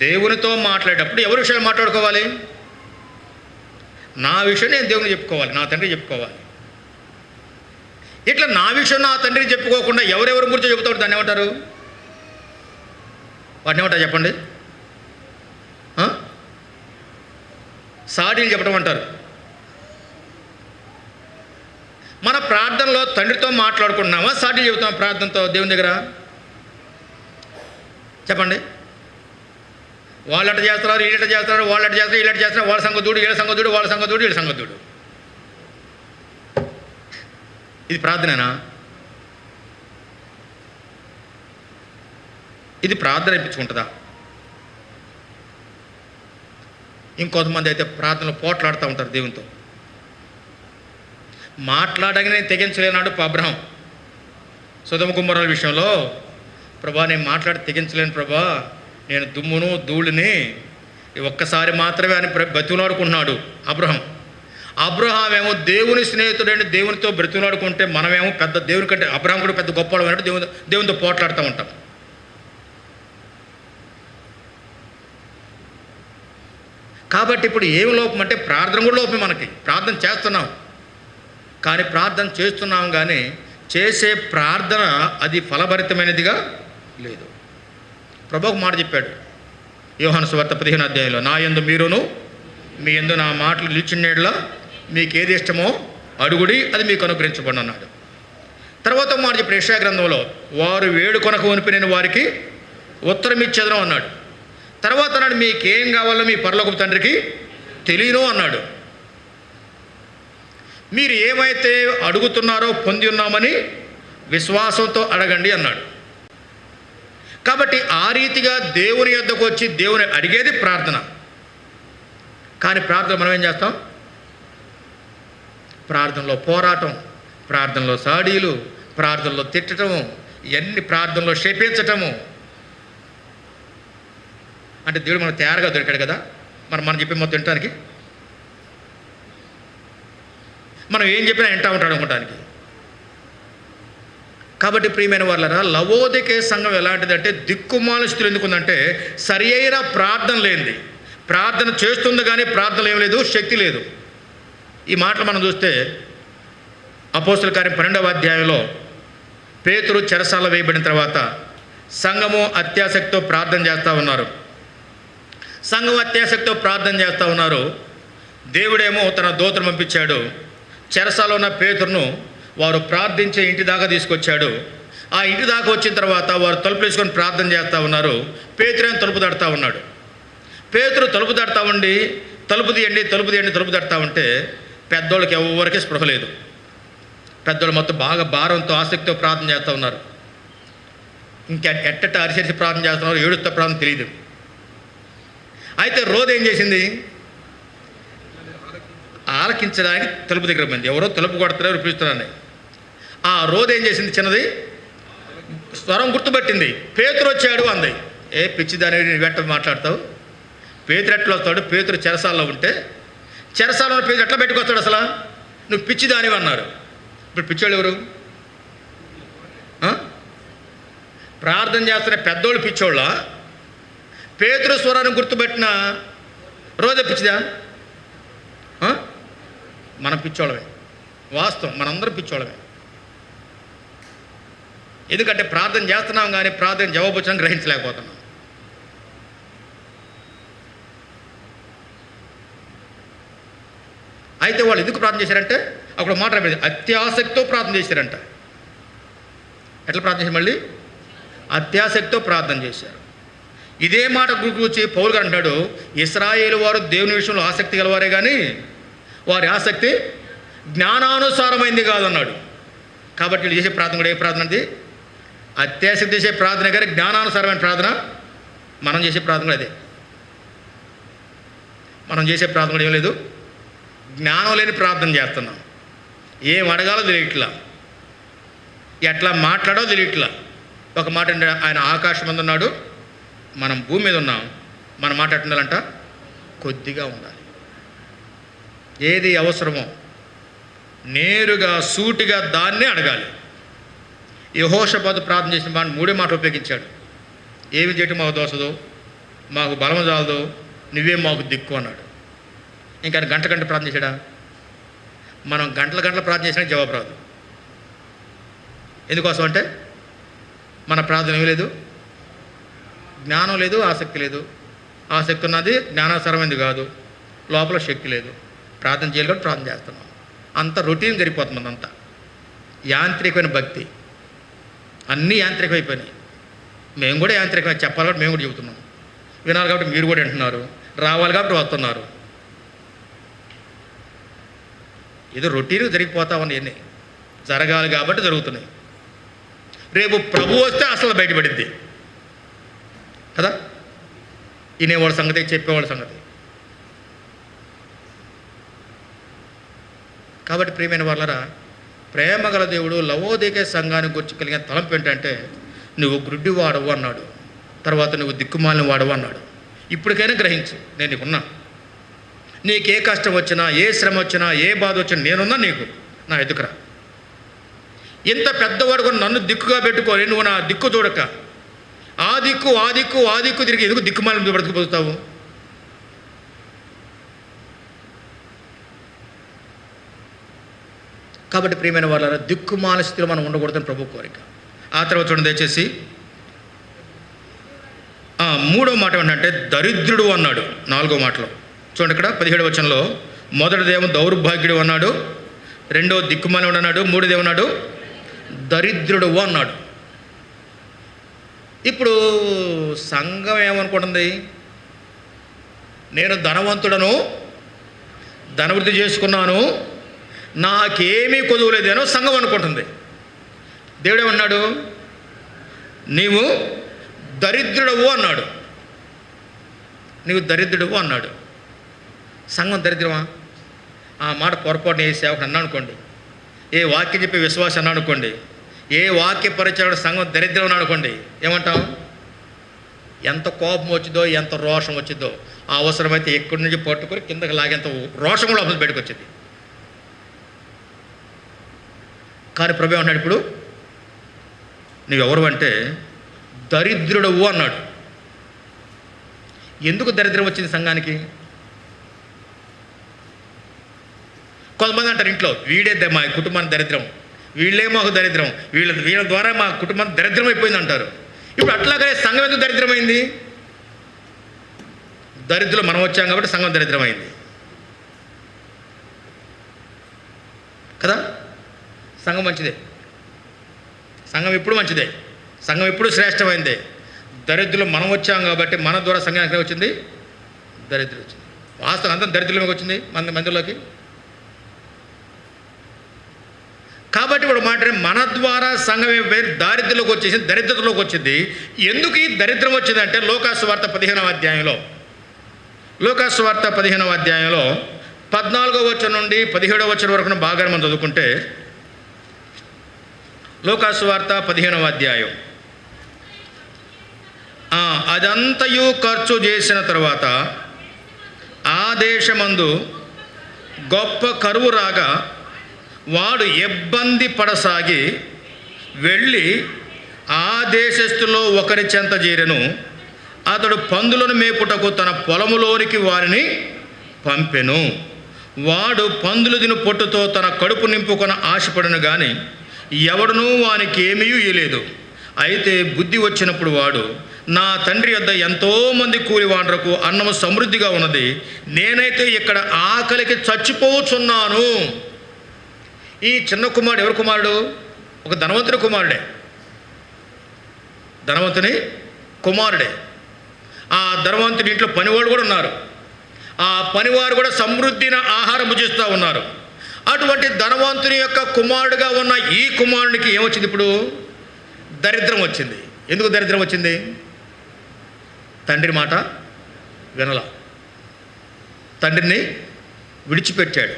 దేవునితో మాట్లాడేటప్పుడు ఎవరి విషయాలు మాట్లాడుకోవాలి? నా విషయం నేను దేవుని చెప్పుకోవాలి, నా తండ్రి చెప్పుకోవాలి. ఇట్లా నా విషయం నా తండ్రికి చెప్పుకోకుండా ఎవరెవరి గురించి చెబుతాడు దాన్ని ఏమంటారు? వాటిని ఏమంటారు చెప్పండి? సాడీలు చెప్పడం అంటారు. మన ప్రార్థనలో తండ్రితో మాట్లాడుకుంటున్నామా సాడీలు చెబుతాం ప్రార్థనతో దేవుని దగ్గర? చెప్పండి. వాళ్ళట చేస్తున్నారు, వీళ్ళట చేస్తున్నారు, వాళ్ళట చేస్తారు, వీళ్ళట చేస్తున్నారు, వాళ్ళ సంగతుడు, వీళ్ళ సంగతుడు, వాళ్ళ సంగతుడు, వీళ్ళ సంగతుడు. ఇది ప్రార్థనేనా? ఇది ప్రార్థన అనిపించుకుంటుందా? ఇంకొంతమంది అయితే ప్రార్థనలు పోట్లాడుతూ ఉంటారు దేవునితో. మాట్లాడగానే తెగించలేనాడు అబ్రహాం. సొదొమ గుమ్మరాల విషయంలో ప్రభా నేను మాట్లాడి తెగించలేను ప్రభా, నేను దుమ్మును ధూళిని ఒక్కసారి మాత్రమే అని బతిలాడుకుంటున్నాడు అబ్రహాం. అబ్రహామేమో దేవుని స్నేహితుడని దేవునితో బ్రతిలాడుకుంటే మనమేమో పెద్ద దేవుని కంటే అబ్రహాం కూడా పెద్ద గొప్పవాడు అన్నట్టు దేవునితో పోట్లాడుతూ ఉంటాం. కాబట్టి ఇప్పుడు ఏం లోపం అంటే ప్రార్థన కూడా లోపం. మనకి ప్రార్థన చేస్తున్నాం, కానీ ప్రార్థన చేస్తున్నాం కానీ చేసే ప్రార్థన అది ఫలభరితమైనదిగా లేదు. ప్రభు ఒక మాట చెప్పాడు యోహాను సువార్త 15వ అధ్యాయంలో, నా యందు మీరును మీ యందు నా మాటలు నిలిచినట్లా మీకు ఏది ఇష్టమో అడుగుడి, అది మీకు అనుగ్రహించబడి అన్నాడు. తర్వాత మాట చెప్పిన యెషయా గ్రంథంలో, వారు వేడుకొనక వనిపి నేను వారికి ఉత్తరం ఇచ్చేదను అన్నాడు. తర్వాత అన్నాడు, మీకేం కావాలో మీ పరలోకపు తండ్రికి తెలియను అన్నాడు. మీరు ఏమైతే అడుగుతున్నారో పొంది ఉన్నామని విశ్వాసంతో అడగండి అన్నాడు. కాబట్టి ఆ రీతిగా దేవుని యొద్దకు వచ్చి దేవుని అడిగేది ప్రార్థన. కానీ ప్రార్థన మనం ఏం చేస్తాం? ప్రార్థనలో పోరాటం, ప్రార్థనలో సాడీలు, ప్రార్థనలో తిట్టడము, ఇవన్నీ ప్రార్థనలో శపించటము. అంటే దేవుడు మనకు తయారుగా దొరికాడు కదా, మనం చెప్పే మొత్తం వినటానికి. మనం ఏం చెప్పినా వింటా ఉంటాడు అనుకోవటానికి. కాబట్టి ప్రియమైన వాళ్ళరా, లవోదికే సంఘం ఎలాంటిదంటే దిక్కుమాల స్థితిలో ఎందుకుందంటే సరి అయిన ప్రార్థన లేనిది. ప్రార్థన చేస్తుంది కానీ ప్రార్థనలు ఏం లేదు, శక్తి లేదు. ఈ మాటలు మనం చూస్తే అపోస్తల కార్యం 12వ అధ్యాయంలో పేతురు చెరసాల వేయబడిన తర్వాత సంఘము అత్యాసక్తితో ప్రార్థన చేస్తూ ఉన్నారు. సంఘం అత్యాసక్తితో ప్రార్థన చేస్తూ ఉన్నారు. దేవుడేమో తన దూతను పంపించాడు. చెరసాలో ఉన్న పేతురును వారు ప్రార్థించే ఇంటి దాకా తీసుకొచ్చాడు. ఆ ఇంటి దాకా వచ్చిన తర్వాత వారు తలుపులు వేసుకొని ప్రార్థన చేస్తూ ఉన్నారు. పేతురేమో తలుపు తడతా ఉన్నాడు. పేతురు తలుపు తడతా ఉండి తలుపు తీయండి తలుపు తీయండి తలుపు తడతా ఉంటే పెద్దోళ్ళకి ఎవరికి స్పృహ లేదు. పెద్దోళ్ళు మొత్తం బాగా భారంతో ఆసక్తితో ప్రార్థన చేస్తూ ఉన్నారు. ఇంకా ఎట్టట అరిసరిసి ప్రార్థన చేస్తున్నారు, ఏడుస్తా ప్రార్థన తెలియదు. అయితే రోజు ఏం చేసింది? ఆలకించడానికి తలుపు దగ్గర పోయింది. ఎవరో తలుపు కొడతారో పిలుస్తున్నారని. ఆ రోజు ఏం చేసింది? చిన్నది స్వరం గుర్తుపట్టింది. పేతురు వచ్చాడు అంది. ఏ పిచ్చిదాని వెంట మాట్లాడతావు? పేతురు ఎట్లా వస్తాడు? పేతురు చెరసాల్లో ఉంటే చెరసాలలో పేతురు ఎట్లా పెట్టుకొస్తాడు? అసలు నువ్వు పిచ్చిదానివి అన్నారు. ఇప్పుడు పిచ్చోళ్ళు ఎవరు? ప్రార్థన చేస్తున్న పెద్దోళ్ళు పిచ్చోళ్ళ? పేతురు స్వరాన్ని గుర్తుపెట్టిన రోజే పిచ్చిదా? మనం పిచ్చోళ్ళమే. వాస్తవం, మనందరం పిచ్చోళ్ళమే. ఎందుకంటే ప్రార్థన చేస్తున్నాం కానీ ప్రార్థన జవాబు వచ్చినా గ్రహించలేకపోతున్నాం. అయితే వాళ్ళు ఎందుకు ప్రార్థన చేశారంటే అక్కడ మాట అత్యాసక్తితో ప్రార్థన చేశారంట. ఎట్లా ప్రార్థన చేశారు? మళ్ళీ అత్యాసక్తితో ప్రార్థన చేశారు. ఇదే మాట గురించి పౌలు గారు అంటాడు, ఇశ్రాయేలు వారు దేవుని విషయంలో ఆసక్తి గలవారే కానీ వారి ఆసక్తి జ్ఞానానుసారమైంది కాదన్నాడు. కాబట్టి వీళ్ళు చేసే ప్రార్థన కూడా ఏ ప్రార్థన అది? అత్యాసక్తి చేసే ప్రార్థన కానీ జ్ఞానానుసారమైన ప్రార్థన. మనం చేసే ప్రార్థన కూడా అదే. మనం చేసే ప్రార్థన కూడా ఏం లేదు, జ్ఞానం లేని ప్రార్థన చేస్తున్నాం. ఏం అడగాలో తెలియట్లా, ఎట్లా మాట్లాడో తెలియట్లా. ఒక మాట అంటే ఆయన ఆకాశం మీద ఉన్నాడు, మనం భూమి మీద ఉన్నాం. మన మాట ఎట్టుండాలంట? కొద్దిగా ఉండాలి. ఏది అవసరమో నేరుగా సూటిగా దాన్నే అడగాలి. యెహోషాపాతు ప్రార్థన చేసిన మాట 3 మాటలు ఉపయోగించాడు. ఏమి చేయటం మాకు దోసదు, మాకు బలము చాలదు, నువ్వే మాకు దిక్కు అన్నాడు. ఇంకా గంట ప్రార్థన చేశాడా? మనం గంటల ప్రార్థన చేసినా జవాబు రాదు. ఎందుకోసం అంటే మన ప్రార్థన ఏమీ లేదు, జ్ఞానం లేదు, ఆసక్తి లేదు. ఆసక్తి ఉన్నది జ్ఞానానుసారమైనది కాదు, లోపల శక్తి లేదు. ప్రార్థన చేయాలి కాబట్టి ప్రార్థన చేస్తున్నాం. అంత రొటీన్ జరిగిపోతుంది. అంతా యాంత్రికమైన భక్తి, అన్నీ యాంత్రికమైపోయినాయి. మేము కూడా యాంత్రికమైన చెప్పాలి కాబట్టి మేము కూడా చెబుతున్నాం. వినాలి కాబట్టి మీరు కూడా వింటున్నారు, రావాలి కాబట్టి వస్తున్నారు. ఏదో రొటీన్ జరిగిపోతా ఉన్నాయి, జరగాలి కాబట్టి జరుగుతున్నాయి. రేపు ప్రభు వస్తే అసలు బయటపడిద్ది కదా, వినేవాళ్ళ సంగతి, చెప్పేవాళ్ళ సంగతి. కాబట్టి ప్రియమైన వాళ్ళరా, ప్రేమగల దేవుడు లవోదికే సంఘాన్ని గురించి కలిగిన తలంపు ఏంటంటే నువ్వు గ్రుడ్డి వాడవు అన్నాడు, తర్వాత నువ్వు దిక్కుమాలిన వాడవు అన్నాడు. ఇప్పటికైనా గ్రహించు, నేను నీకున్నా. నీకే కష్టం వచ్చినా, ఏ శ్రమ వచ్చినా, ఏ బాధ వచ్చినా నేనున్నా, నీకు నా ఎదుకురా. ఇంత పెద్దవాడు కూడా నన్ను దిక్కుగా పెట్టుకొని నువ్వు నా దిక్కు చూడక ఆ దిక్కు తిరిగి ఎందుకు దిక్కుమాలిన బ్రతుకుపోతావు? కాబట్టి ప్రియమైన వాళ్ళ దిక్కుమాల స్థితిలో మనం ఉండకూడదని ప్రభు కోరిక. ఆ తర్వాత చూడండి దయచేసి మూడో మాట ఏంటంటే దరిద్రుడు అన్నాడు. 4వ మాటలో చూడండి, ఇక్కడ 17వ వచనంలో మొదటిదేమో దౌర్భాగ్యుడు అన్నాడు, రెండో దిక్కుమాలివాడు అన్నాడు, మూడోదేమన్నాడు దరిద్రుడు అన్నాడు. ఇప్పుడు సంఘం ఏమనుకుంటుంది? నేను ధనవంతుడను, ధనవృద్ధి చేసుకున్నాను, నాకేమీ కొదువులేదేనో సంఘం అనుకుంటుంది. దేవుడేమన్నాడు? నీవు దరిద్రుడవు అన్నాడు. నీవు దరిద్రుడవు అన్నాడు. సంఘం దరిద్రమా? ఆ మాట పొరపాటున ఏ సేవకు అన్నా అనుకోండి, ఏ వాక్యం చెప్పే విశ్వాసం అన్నా అనుకోండి, ఏ వాక్య పరిచయం సంఘం దరిద్రం అని అనుకోండి, ఏమంటాం? ఎంత కోపం వచ్చిందో, ఎంత రోషం వచ్చిందో, ఆ అవసరమైతే ఎక్కడి నుంచి పట్టుకొని కిందకి లాగేంత రోషం కూడా అప్పుడు బయటకు వచ్చింది. కానీ ప్రభు అన్నాడు, ఇప్పుడు నువ్వెవరు అంటే దరిద్రుడవు అన్నాడు. ఎందుకు దరిద్రం వచ్చింది సంఘానికి? కొంతమంది అంటారు ఇంట్లో, వీడే మా కుటుంబానికి దరిద్రం, వీళ్ళే మాకు దరిద్రం, వీళ్ళ ద్వారా మా కుటుంబం దరిద్రం అయిపోయింది అంటారు. ఇప్పుడు అట్లాగనే సంఘం ఎందుకు దరిద్రమైంది? దరిద్రులు మనం వచ్చాం కాబట్టి సంఘం దరిద్రమైంది కదా. సంఘం మంచిదే, సంఘం ఎప్పుడు మంచిదే, సంఘం ఎప్పుడు శ్రేష్టమైందే. దరిద్రులు మనం వచ్చాం కాబట్టి మన ద్వారా సంఘానికి వచ్చింది దరిద్రం వచ్చింది. వాస్తవం అంతా దరిద్రులకి వచ్చింది మందిలోకి. కాబట్టి ఇప్పుడు మాట మన ద్వారా సంఘం పేరు దారిద్ర్యంలోకి వచ్చేసింది, దరిద్రతలోకి వచ్చింది. ఎందుకు ఈ దరిద్రం వచ్చిందంటే లూకాసు వార్త 15వ అధ్యాయంలో, లూకాసు వార్త 15వ అధ్యాయంలో 14వ వచనం నుండి 17వ వచనం వరకు బాగా మనం చదువుకుంటే, లూకాసు వార్త 15వ అధ్యాయం, అదంతయు ఖర్చు చేసిన తర్వాత ఆ దేశమందు గొప్ప కరువు రాగా వాడు ఇబ్బంది పడసాగి వెళ్ళి ఆ దేశస్థులో ఒకరి చెంత చేరెను. అతడు పందులను మేపుటకు తన పొలములోనికి వారిని పంపెను. వాడు పందులు తిను పొట్టుతో తన కడుపు నింపుకొని ఆశపడను కానీ ఎవడునూ వానికి ఏమీ ఇయ్యలేదు. అయితే బుద్ధి వచ్చినప్పుడు వాడు, నా తండ్రి వద్ద ఎంతోమంది కూలివాండ్రకు అన్నము సమృద్ధిగా ఉన్నది, నేనైతే ఇక్కడ ఆకలికి చచ్చిపోచున్నాను. ఈ చిన్న కుమారుడు ఎవరు కుమారుడు? ఒక ధనవంతుని కుమారుడే, ధనవంతుని కుమారుడే. ఆ ధనవంతుని ఇంట్లో పనివాళ్ళు కూడా ఉన్నారు. ఆ పనివారు కూడా సమృద్ధిన ఆహారం భుజిస్తూ ఉన్నారు. అటువంటి ధనవంతుని యొక్క కుమారుడుగా ఉన్న ఈ కుమారునికి ఏమొచ్చింది? ఇప్పుడు దరిద్రం వచ్చింది. ఎందుకు దరిద్రం వచ్చింది? తండ్రి మాట వినల, తండ్రిని విడిచిపెట్టాడు.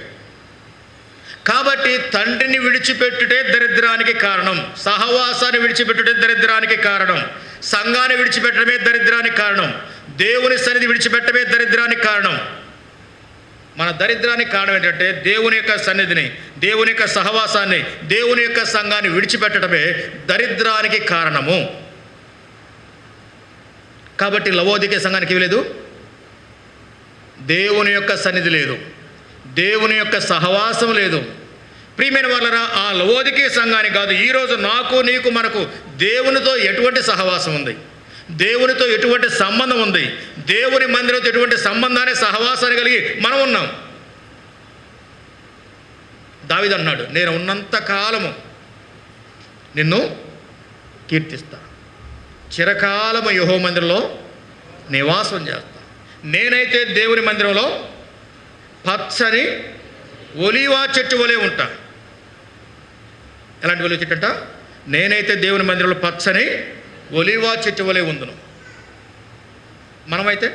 కాబట్టి తండ్రిని విడిచిపెట్టుటే దరిద్రానికి కారణం, సహవాసాన్ని విడిచిపెట్టుటే దరిద్రానికి కారణం, సంఘాన్ని విడిచిపెట్టడమే దరిద్రానికి కారణం, దేవుని సన్నిధి విడిచిపెట్టడమే దరిద్రానికి కారణం. మన దరిద్రానికి కారణం ఏంటంటే దేవుని యొక్క సన్నిధిని, దేవుని యొక్క సహవాసాన్ని, దేవుని యొక్క సంఘాన్ని విడిచిపెట్టడమే దరిద్రానికి కారణము. కాబట్టి లవోదికే సంఘానికి ఏమి లేదు? దేవుని యొక్క సన్నిధి లేదు, దేవుని యొక్క సహవాసం లేదు. ప్రియమైన వాళ్ళరా, ఆ లవోదికే సంఘానికి కాదు, ఈరోజు నాకు నీకు మనకు దేవునితో ఎటువంటి సహవాసం ఉంది, దేవునితో ఎటువంటి సంబంధం ఉంది, దేవుని మందిరంతో ఎటువంటి సంబంధాన్ని సహవాసాన్ని కలిగి మనం ఉన్నాం. దావీదు అన్నాడు, నేను ఉన్నంత కాలము నిన్ను కీర్తిస్తా, చిరకాలము యెహోవా మందిరంలో నివాసం చేస్తా. నేనైతే దేవుని మందిరంలో పచ్చని ఒలీవా చెట్టు వలె ఉంటా. ఎలాంటి ఒలీవా చెట్టు అంట? నేనైతే దేవుని మందిరంలో పచ్చని ఒలీవా చెట్టు వలె ఉందును. మనమైతే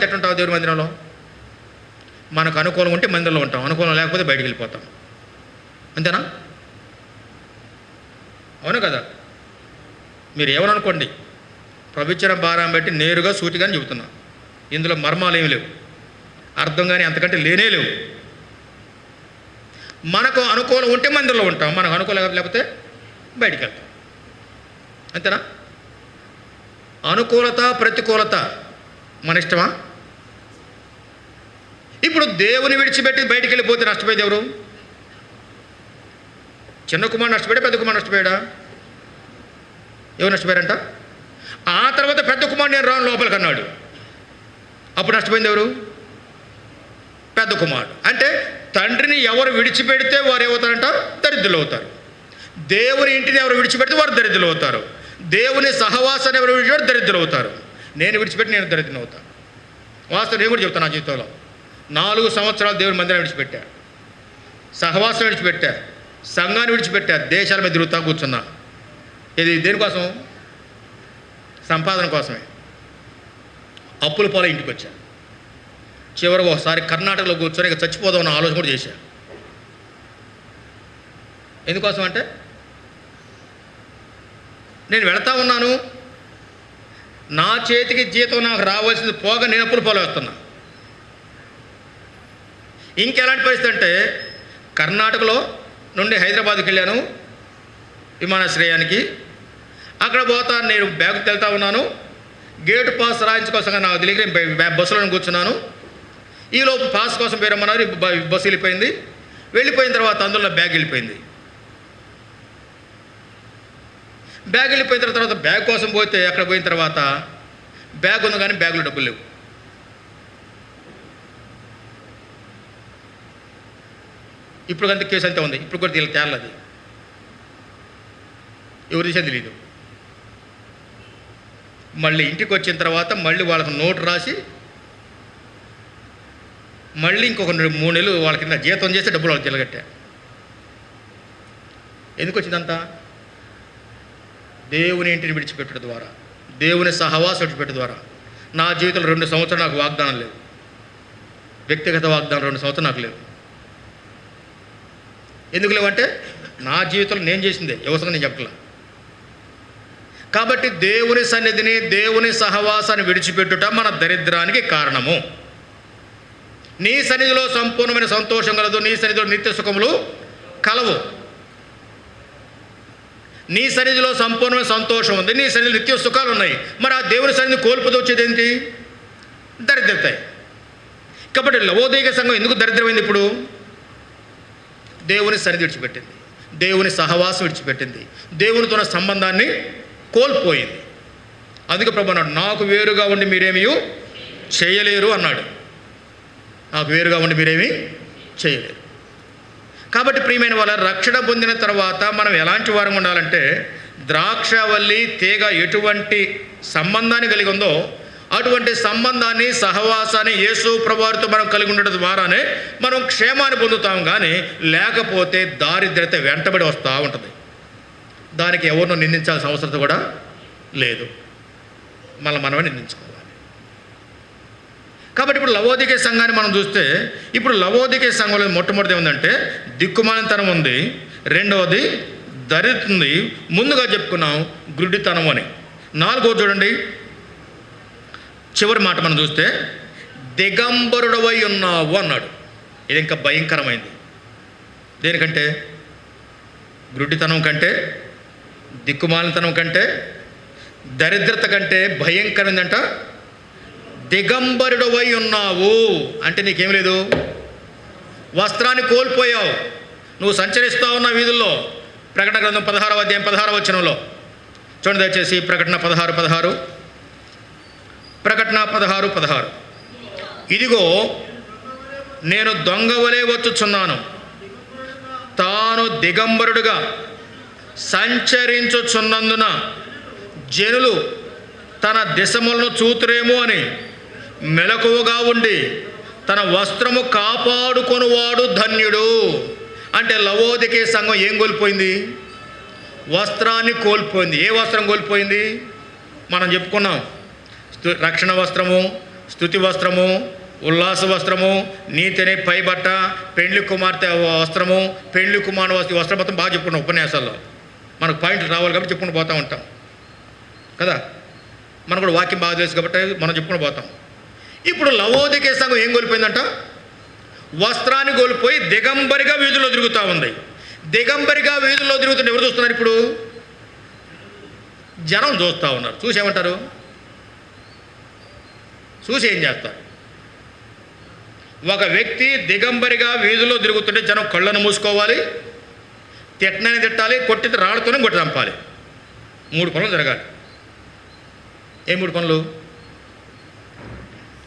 ఎట్టుంటాం దేవుని మందిరంలో? మనకు అనుకూలం ఉంటే మందిరంలో ఉంటాం, అనుకూలం లేకపోతే బయటికి వెళ్ళిపోతాం. అంతేనా? అవును కదా? మీరు ఏమనుకోండి, ప్రభుత్వం భారం బట్టి నేరుగా సూటిగానే చెబుతున్నా. ఇందులో మర్మాలు ఏమి లేవు, అర్థం కానీ అంతకంటే లేనే లేవు. మనకు అనుకూలం ఉంటే మందిరంలో ఉంటాం, మనకు అనుకూలం లేకపోతే బయటికి వెళ్తాం. అంతేనా? అనుకూలత ప్రతికూలత మన ఇష్టమా? ఇప్పుడు దేవుని విడిచిపెట్టి బయటికి వెళ్ళిపోతే నష్టపోయేది ఎవరు? చిన్న కుమారుడు నష్టపోయాడా, పెద్ద కుమారుడు నష్టపోయాడా? ఎవరు నష్టపోయారంట? ఆ తర్వాత పెద్ద కుమారుడు నేను రాను లోపలికి అన్నాడు. అప్పుడు నష్టపోయింది ఎవరు? పెద్ద కుమారుడు. అంటే తండ్రిని ఎవరు విడిచిపెడితే వారు ఏమవుతారంట? దరిద్రులు అవుతారు. దేవుని ఇంటిని ఎవరు విడిచిపెడితే వారు దరిద్రులు అవుతారు. దేవుని సహవాసాన్ని ఎవరు విడిచిపెడితే దరిద్రులు అవుతారు. నేను విడిచిపెట్టి నేను దరిద్రులు అవుతాను. వాస్తవం నేను కూడా చెప్తాను. నా జీవితంలో 4 సంవత్సరాలు దేవుని మందిరం విడిచిపెట్టా, సహవాసం విడిచిపెట్టా, సంఘాన్ని విడిచిపెట్టా, దేశాల మీద తిరుగుతా కూర్చున్నా. ఇది దేనికోసం? సంపాదన కోసమే. అప్పుల పాలు ఇంటికి వచ్చా. చివరికి ఒకసారి కర్ణాటకలో కూర్చొని ఇక చచ్చిపోదాం అన్న ఆలోచన కూడా చేశా. ఎందుకోసం అంటే నేను వెళతా ఉన్నాను, నా చేతికి జీతం నాకు రావాల్సింది పోగా నేను అప్పుల పాలు వస్తున్నా. ఇంకెలాంటి పరిస్థితి అంటే కర్ణాటకలో నుండి హైదరాబాద్కి వెళ్ళాను విమానాశ్రయానికి. అక్కడ పోతా నేను బ్యాగ్కి వెళ్తా ఉన్నాను. గేటు పాస్ రాయించుకోసం నాకు తెలియక బస్సులో కూర్చున్నాను. ఈలోపు పాస్ కోసం పేరమ్మన్నారు. బస్సు వెళ్ళిపోయింది. వెళ్ళిపోయిన తర్వాత అందులో బ్యాగ్ వెళ్ళిపోయింది. బ్యాగ్ వెళ్ళిపోయిన తర్వాత బ్యాగ్ కోసం పోతే అక్కడ పోయిన తర్వాత బ్యాగ్ ఉంది కానీ బ్యాగులో డబ్బులు లేవు. ఇప్పుడు అంత కేసు అంతే ఉంది. ఇప్పుడు కూడా తేలది, ఎవరి విషయం తెలియదు. మళ్ళీ ఇంటికి వచ్చిన తర్వాత మళ్ళీ వాళ్ళకి నోటు రాసి మళ్ళీ ఇంకొక 3 నెలలు వాళ్ళ కింద జీతం చేస్తే డబ్బులు వాళ్ళకి జలగట్టా. ఎందుకు వచ్చిందంతా? దేవుని ఇంటిని విడిచిపెట్టడం ద్వారా, దేవుని సహవాసం విడిచిపెట్టడం ద్వారా. నా జీవితంలో 2 సంవత్సరాలు నాకు వాగ్దానం లేవు. వ్యక్తిగత వాగ్దానం 2 సంవత్సరాలు నాకు లేవు. ఎందుకు లేవంటే నా జీవితంలో నేను చేసిందే, ఎవసంగా నేను చెప్పట్లా. కాబట్టి దేవుని సన్నిధిని, దేవుని సహవాసాన్ని విడిచిపెట్టుట మన దరిద్రానికి కారణము. నీ సన్నిధిలో సంపూర్ణమైన సంతోషం కలదు, నీ సన్నిధిలో నిత్య సుఖములు కలవు. నీ సన్నిధిలో సంపూర్ణమైన సంతోషం ఉంది, నీ సన్నిధిలో నిత్య సుఖాలు ఉన్నాయి. మరి ఆ దేవుని సన్నిధిని కోల్పోతూ వచ్చేది ఏంటి? దరిద్రతాయి. కాబట్టి లవోదిక సంఘం ఎందుకు దరిద్రమైంది? ఇప్పుడు దేవుని సన్నిధి విడిచిపెట్టింది, దేవుని సహవాసం విడిచిపెట్టింది, దేవునితో ఉన్న సంబంధాన్ని కోల్పోయింది. అందుకే ప్రభువు అన్నాడు, నాకు వేరుగా ఉండి మీరేమీ చేయలేరు అన్నాడు. నాకు వేరుగా ఉండి మీరేమీ చేయలేరు. కాబట్టి ప్రియమైన వాళ్ళ, రక్షణ పొందిన తర్వాత మనం ఎలాంటి వారం ఉండాలంటే, ద్రాక్షవల్లి తీగ ఎటువంటి సంబంధాన్ని కలిగి ఉందో అటువంటి సంబంధాన్ని, సహవాసాన్ని యేసు ప్రభువారితో మనం కలిగి ఉండడం ద్వారానే మనం క్షేమాన్ని పొందుతాం. కానీ లేకపోతే దారిద్రత వెంటబడి వస్తూ ఉంటుంది. దానికి ఎవరినో నిందించాల్సిన అవసరం కూడా లేదు, మనమే నిందించుకోవాలి. కాబట్టి ఇప్పుడు లవోదికే సంఘాన్ని మనం చూస్తే, ఇప్పుడు లవోదికే సంఘంలో మొట్టమొదటి ఏముందంటే దిక్కుమాలితనం ఉంది, రెండవది దరిద్రం ఉంది, ముందుగా చెప్పుకున్నాం గుడ్డితనం అని. 4వ చూడండి, చివరి మాట మనం చూస్తే దిగంబరుడవై ఉన్నావు అన్నాడు. ఇది ఇంకా భయంకరమైంది. దేనికంటే? గుడ్డితనం కంటే, దిక్కుమాలితనం కంటే, దరిద్రత కంటే భయంకరమైందంట. దిగంబరుడవై ఉన్నావు అంటే నీకేం లేదు, వస్త్రాన్ని కోల్పోయావు, నువ్వు సంచరిస్తూ ఉన్న వీధుల్లో. ప్రకటన గ్రంథం 16వ అధ్యాయం 16వ వచనంలో చూడండి దయచేసి. ప్రకటన 16:16. ప్రకటన 16:16. ఇదిగో నేను దొంగవలే వచ్చుచున్నాను, తాను దిగంబరుడుగా సంచరించుచున్నందున జనులు తన దిశములను చూతురేమో అని మెలకువగా ఉండి తన వస్త్రము కాపాడుకొనువాడు ధన్యుడు. అంటే లవోదికే సంఘం ఏం కోల్పోయింది? వస్త్రాన్ని కోల్పోయింది. ఏ వస్త్రం కోల్పోయింది? మనం చెప్పుకున్నాం, రక్షణ వస్త్రము, స్తుతి వస్త్రము, ఉల్లాస వస్త్రము, నీతిని పైబట్ట, పెండ్లి కుమార్తె వస్త్రము, పెండ్లి కుమారుడు వస్త్రం మొత్తం బాగా చెప్పుకున్నాం ఉపన్యాసాల్లో. మనకు పాయింట్లు రావాలి కాబట్టి చెప్పుకుని పోతూ ఉంటాం కదా. మనకు కూడా వాక్యం బాగా తెలుసు కాబట్టి మనం చెప్పుకుని పోతాం. ఇప్పుడు లవోదికే సంఘం ఏం కోల్పోయిందంట? వస్త్రాన్ని కోల్పోయి దిగంబరిగా వీధుల్లో తిరుగుతూ ఉంది. దిగంబరిగా వీధుల్లో తిరుగుతుంటే ఎవరు చూస్తున్నారు? ఇప్పుడు జనం చూస్తూ ఉన్నారు. చూసేమంటారు? చూసి ఏం చేస్తారు? ఒక వ్యక్తి దిగంబరిగా వీధిలో తిరుగుతుంటే జనం కళ్ళను మూసుకోవాలి, తిట్టనని తిట్టాలి, కొట్టి రాళ్ళతోనే కొట్టి చంపాలి. 3 పనులు జరగాలి. ఏ 3 పనులు?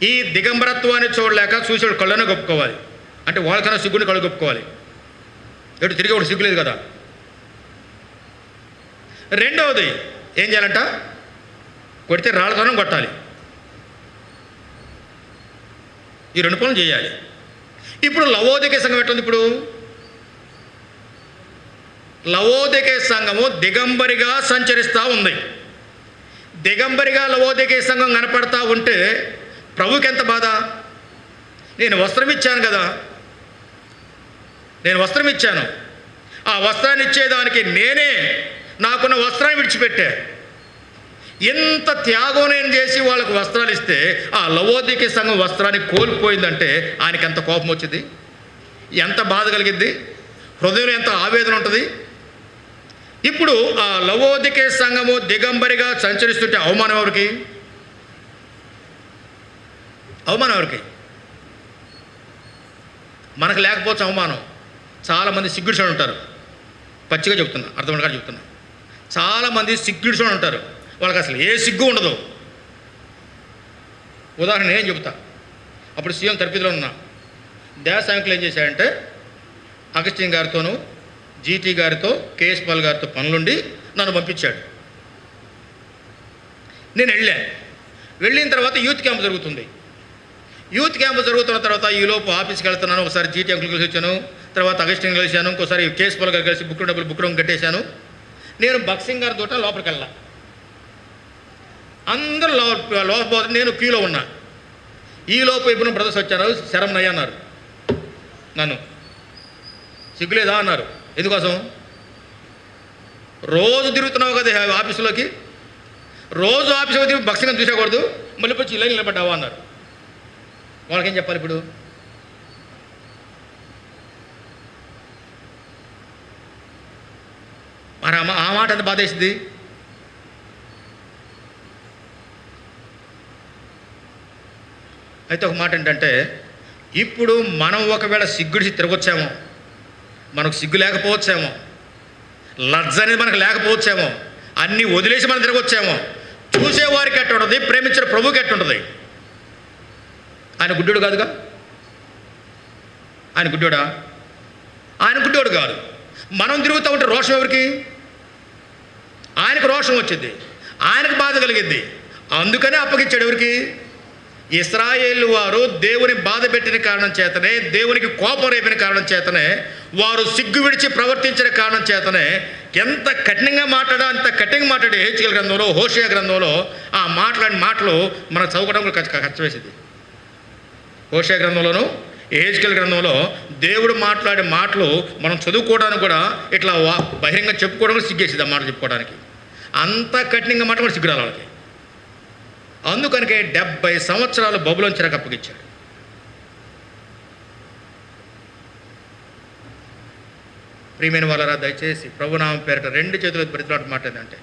ఈ దిగంబరత్వాన్ని చూడలేక చూసేవాడు కళ్ళను గొప్పుకోవాలి, అంటే వాళ్ళకన్నా సిగ్గుని కళ్ళు గొప్పుకోవాలి. ఎటు తిరిగి ఒకటి సిగ్గు లేదు కదా. రెండవది ఏం చేయాలంట? కొడితే రాళ్ళతోనే కొట్టాలి. ఈ 2 పనులు చేయాలి. ఇప్పుడు లవోదికే సంఘం ఎట్లుంది? ఇప్పుడు లవోదికే సంఘము దిగంబరిగా సంచరిస్తూ ఉంది. దిగంబరిగా లవోదికే సంఘం కనపడతా ఉంటే ప్రభుకి ఎంత బాధ? నేను వస్త్రం ఇచ్చాను కదా, నేను వస్త్రం ఇచ్చాను, ఆ వస్త్రాన్ని ఇచ్చేదానికి నేనే నాకున్న వస్త్రాన్ని విడిచిపెట్టా. ఎంత త్యాగం నేను చేసి వాళ్ళకు వస్త్రాలు ఇస్తే ఆ లవోదికే సంఘం వస్త్రాన్ని కోల్పోయిందంటే ఆయనకి ఎంత కోపం వచ్చింది, ఎంత బాధ కలిగింది, హృదయంలో ఎంత ఆవేదన ఉంటుంది. ఇప్పుడు ఆ లవోదికే సంఘము దిగంబరిగా సంచరిస్తుంటే అవమానం ఎవరికి? అవమానం ఎవరికి? మనకు లేకపోవచ్చు అవమానం. చాలామంది సిగ్గుడిసోని ఉంటారు. పచ్చిగా చెప్తున్నా, అర్థమయ్యేలా చెప్తున్నా. చాలామంది సిగ్గుడిసోని ఉంటారు, వాళ్ళకి అసలు ఏ సిగ్గు ఉండదు. ఉదాహరణ నేను చెబుతా. అప్పుడు సీఎం తిరుపతిలో ఉన్నా. దేవసాయకులు ఏం చేశాడంటే అగస్టిన్ గారితోనూ జీటీ గారితో కేఎస్ పాల్ గారితో పనులుండి నన్ను పంపించాడు. నేను వెళ్ళిన తర్వాత యూత్ క్యాంప్ జరుగుతుంది. యూత్ క్యాంప్ జరుగుతున్న తర్వాత ఈలోపు ఆఫీస్కి వెళ్తున్నాను. ఒకసారి జీటీ అంకుల్ కలిసి వచ్చాను, తర్వాత అగస్టిన్ కలిసాను, ఇంకోసారి కేఎస్ పాల్ గారు కలిసి బుక్ రూమ్ కట్టేశాను. నేను బక్సింగ్ గారి తోట లోపలికి వెళ్ళా. అందరూ లోపల, నేను క్యూలో ఉన్నా. ఈలోపు ఇప్పుడు బ్రదర్స్ వచ్చారు, శరంనయ్య అన్నారు. నన్ను సిగ్గులేదా అన్నారు. ఎందుకోసం? రోజు తిరుగుతున్నావు కదా ఆఫీసులోకి, రోజు ఆఫీసులో తిరిగి బక్సింగ్ చూసేకూడదు, మళ్ళీ వచ్చి ఇలా నిలబడ్డావా అన్నారు. వాళ్ళకేం చెప్పాలి ఇప్పుడు? మరి ఆ మాట ఎంత బాధేసింది. అయితే ఒక మాట ఏంటంటే, ఇప్పుడు మనం ఒకవేళ సిగ్గుడిసి తిరగొచ్చామో, మనకు సిగ్గు లేకపోవచ్చేమో, లజ్జ అనేది మనకు లేకపోవచ్చేమో, అన్నీ వదిలేసి మనం తిరగొచ్చామో, చూసేవారికి ఎట్టుంటుంది, ప్రేమించిన ప్రభుకి ఎట్టుంటుంది? ఆయన గుడ్డోడు కాదుగా. ఆయన గుడ్డోడా? ఆయన గుడ్డోడు కాదు. మనం తిరుగుతూ ఉంటే రోషం ఎవరికి? ఆయనకు రోషం వచ్చింది, ఆయనకు బాధ కలిగింది. అందుకనే అప్పగించాడు. ఎవరికి? ఇశ్రాయేలు వారు దేవుని బాధ పెట్టిన కారణం చేతనే, దేవునికి కోపం రేపిన కారణం చేతనే, వారు సిగ్గు విడిచి ప్రవర్తించిన కారణం చేతనే ఎంత కఠినంగా మాట్లాడా అంత కఠినంగా మాట్లాడి హెచ్కేల్ గ్రంథంలో, హోషేయ గ్రంథంలో ఆ మాట్లాడిన మాటలు మనకు చదువుకోవడం ఖర్చు వేసింది. హోషేయ గ్రంథంలోను హెచ్కేల్ గ్రంథంలో దేవుడు మాట్లాడే మాటలు మనం చదువుకోవడానికి కూడా ఇట్లా బహిరంగ చెప్పుకోవడం సిగ్గేసింది. ఆ మాటలు చెప్పుకోవడానికి అంత కఠినంగా మాట కూడా సిగ్గురాలి వాళ్ళకి. అందుకనికే 70 సంవత్సరాలు బబులోను చెరకు అప్పగించాడు. ప్రియమైన వాళ్ళరా, దయచేసి ప్రభునామం పేరిట 2 చేతులు బ్రతిలాట మాట్లాడిందంటే,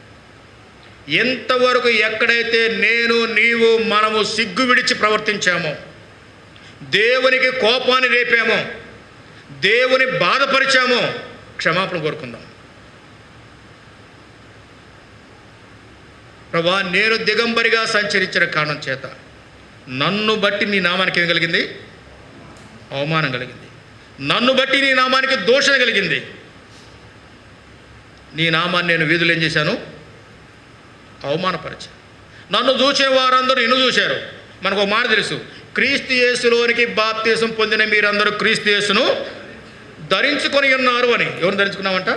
ఎంతవరకు ఎక్కడైతే నేను నీవు మనము సిగ్గు విడిచి ప్రవర్తించామో, దేవునికి కోపాన్ని రేపామో, దేవుని బాధపరిచామో, క్షమాపణ కోరుకుందాం. ప్రభా, నేను దిగంబరిగా సంచరించిన కారణం చేత నన్ను బట్టి నీ నామానికి ఏం కలిగింది? అవమానం కలిగింది. నన్ను బట్టి నీ నామానికి దోషణ కలిగింది. నీ నామాన్ని నేను వీధులు ఏం చేశాను? అవమానపరిచాను. నన్ను చూసే వారందరూ నిన్ను చూశారు. మనకు ఒక మాట తెలుసు, క్రీస్తు యేసులోనికి బాప్తిసం పొందిన మీరందరూ క్రీస్తు యేసును ధరించుకొని ఉన్నారు అని. ఎవరు ధరించుకున్నామంట?